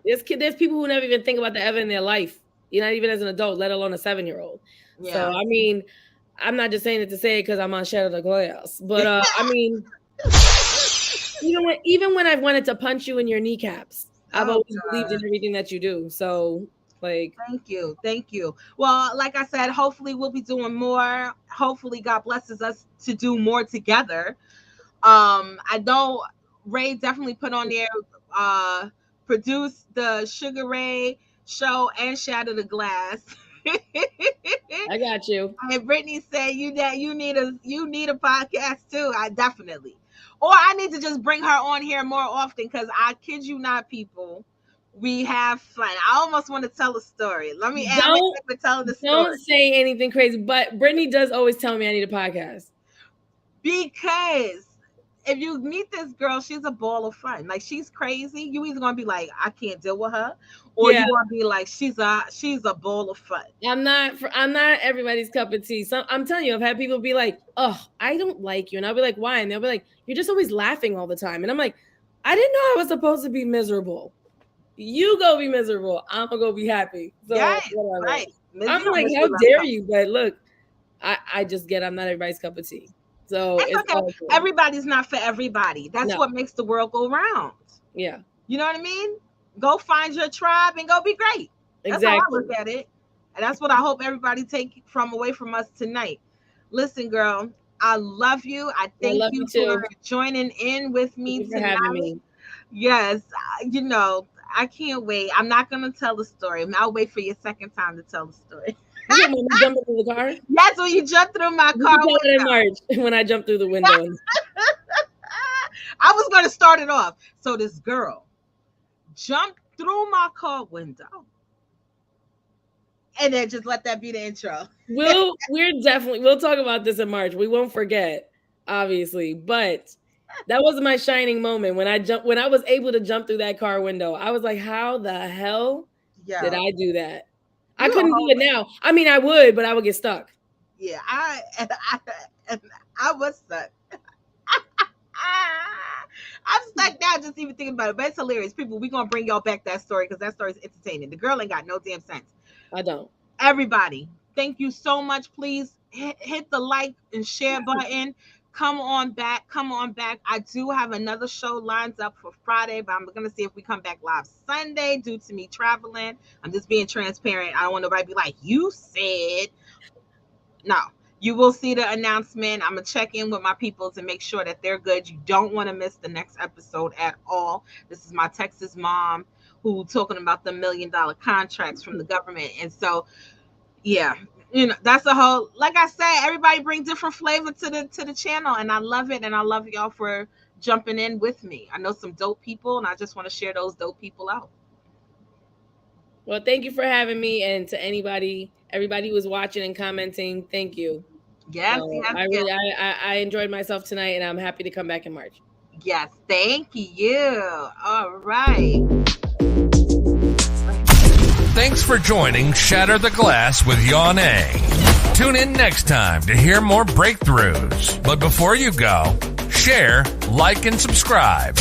there's people who never even think about that ever in their life. You're not even as an adult, let alone a 7-year-old. Yeah. So, I mean, I'm not just saying it to say it because I'm on Shatter the Glass. But, I mean, even when I've wanted to punch you in your kneecaps, I've always believed in everything that you do. So, like, thank you. Well, like I said, hopefully we'll be doing more. Hopefully God blesses us to do more together. I know Ray definitely put on there, produce the Sugar Ray show and Shatter the Glass. I got you. And Brittany said you need a podcast too. I definitely. Or I need to just bring her on here more often, because I kid you not, people, we have fun. I almost want to tell a story. Let me tell the story. Don't say anything crazy, but Brittany does always tell me I need a podcast. Because if you meet this girl, she's a ball of fun. Like, she's crazy. You either gonna be like, I can't deal with her, or you're gonna be like, she's a ball of fun. I'm not everybody's cup of tea. So I'm telling you, I've had people be like, "Oh, I don't like you," and I'll be like, "Why?" And they'll be like, "You're just always laughing all the time." And I'm like, "I didn't know I was supposed to be miserable. You go be miserable. I'm gonna go be happy." So whatever. Right. I'm like, how dare you? But look, I just get I'm not everybody's cup of tea. So It's it's okay. all good. Everybody's not for everybody. That's No. what makes the world go round. Yeah. You know what I mean? Go find your tribe and go be great. That's how I Exactly. look at it. And that's what I hope everybody take from away from us tonight. Listen, girl, I love you. I I thank love you you too. for joining in with Thank me you for having tonight. me. Yes, you know, I can't wait. I'm not going to tell the story. I'll wait for your second time to tell the story. You can when we jump into the car. Yes, when you jump through my You car can tell it in window. March when I jump through the window. I was going to start it off. So this girl jumped through my car window. And then just let that be the intro. We'll talk about this in March. We won't forget, obviously. But that was my shining moment when I was able to jump through that car window. I was like, how the hell did I do that? I couldn't do it now. I mean, I would, but I would get stuck. Yeah, I was stuck. I'm stuck now just even thinking about it. But it's hilarious. People, we're going to bring y'all back that story because that story is entertaining. The girl ain't got no damn sense. I don't. Everybody, thank you so much. Please hit the like and share button. Come on back. I do have another show lined up for Friday, but I'm going to see if we come back live Sunday due to me traveling. I'm just being transparent. I don't want nobody to be like, you said. No, you will see the announcement. I'm going to check in with my people to make sure that they're good. You don't want to miss the next episode at all. This is my Texas mom who talking about the $1 million contracts from the government. And so, yeah, you know, that's a whole, like I said, everybody bring different flavor to the channel. And I love it. And I love y'all for jumping in with me. I know some dope people and I just want to share those dope people out. Well, thank you for having me. And to everybody who was watching and commenting, thank you. Yes, So yes, I enjoyed myself tonight and I'm happy to come back in March. Yes, thank you. All right. Thanks for joining Shatter the Glass with Yon A. Tune in next time to hear more breakthroughs. But before you go, share, like, and subscribe.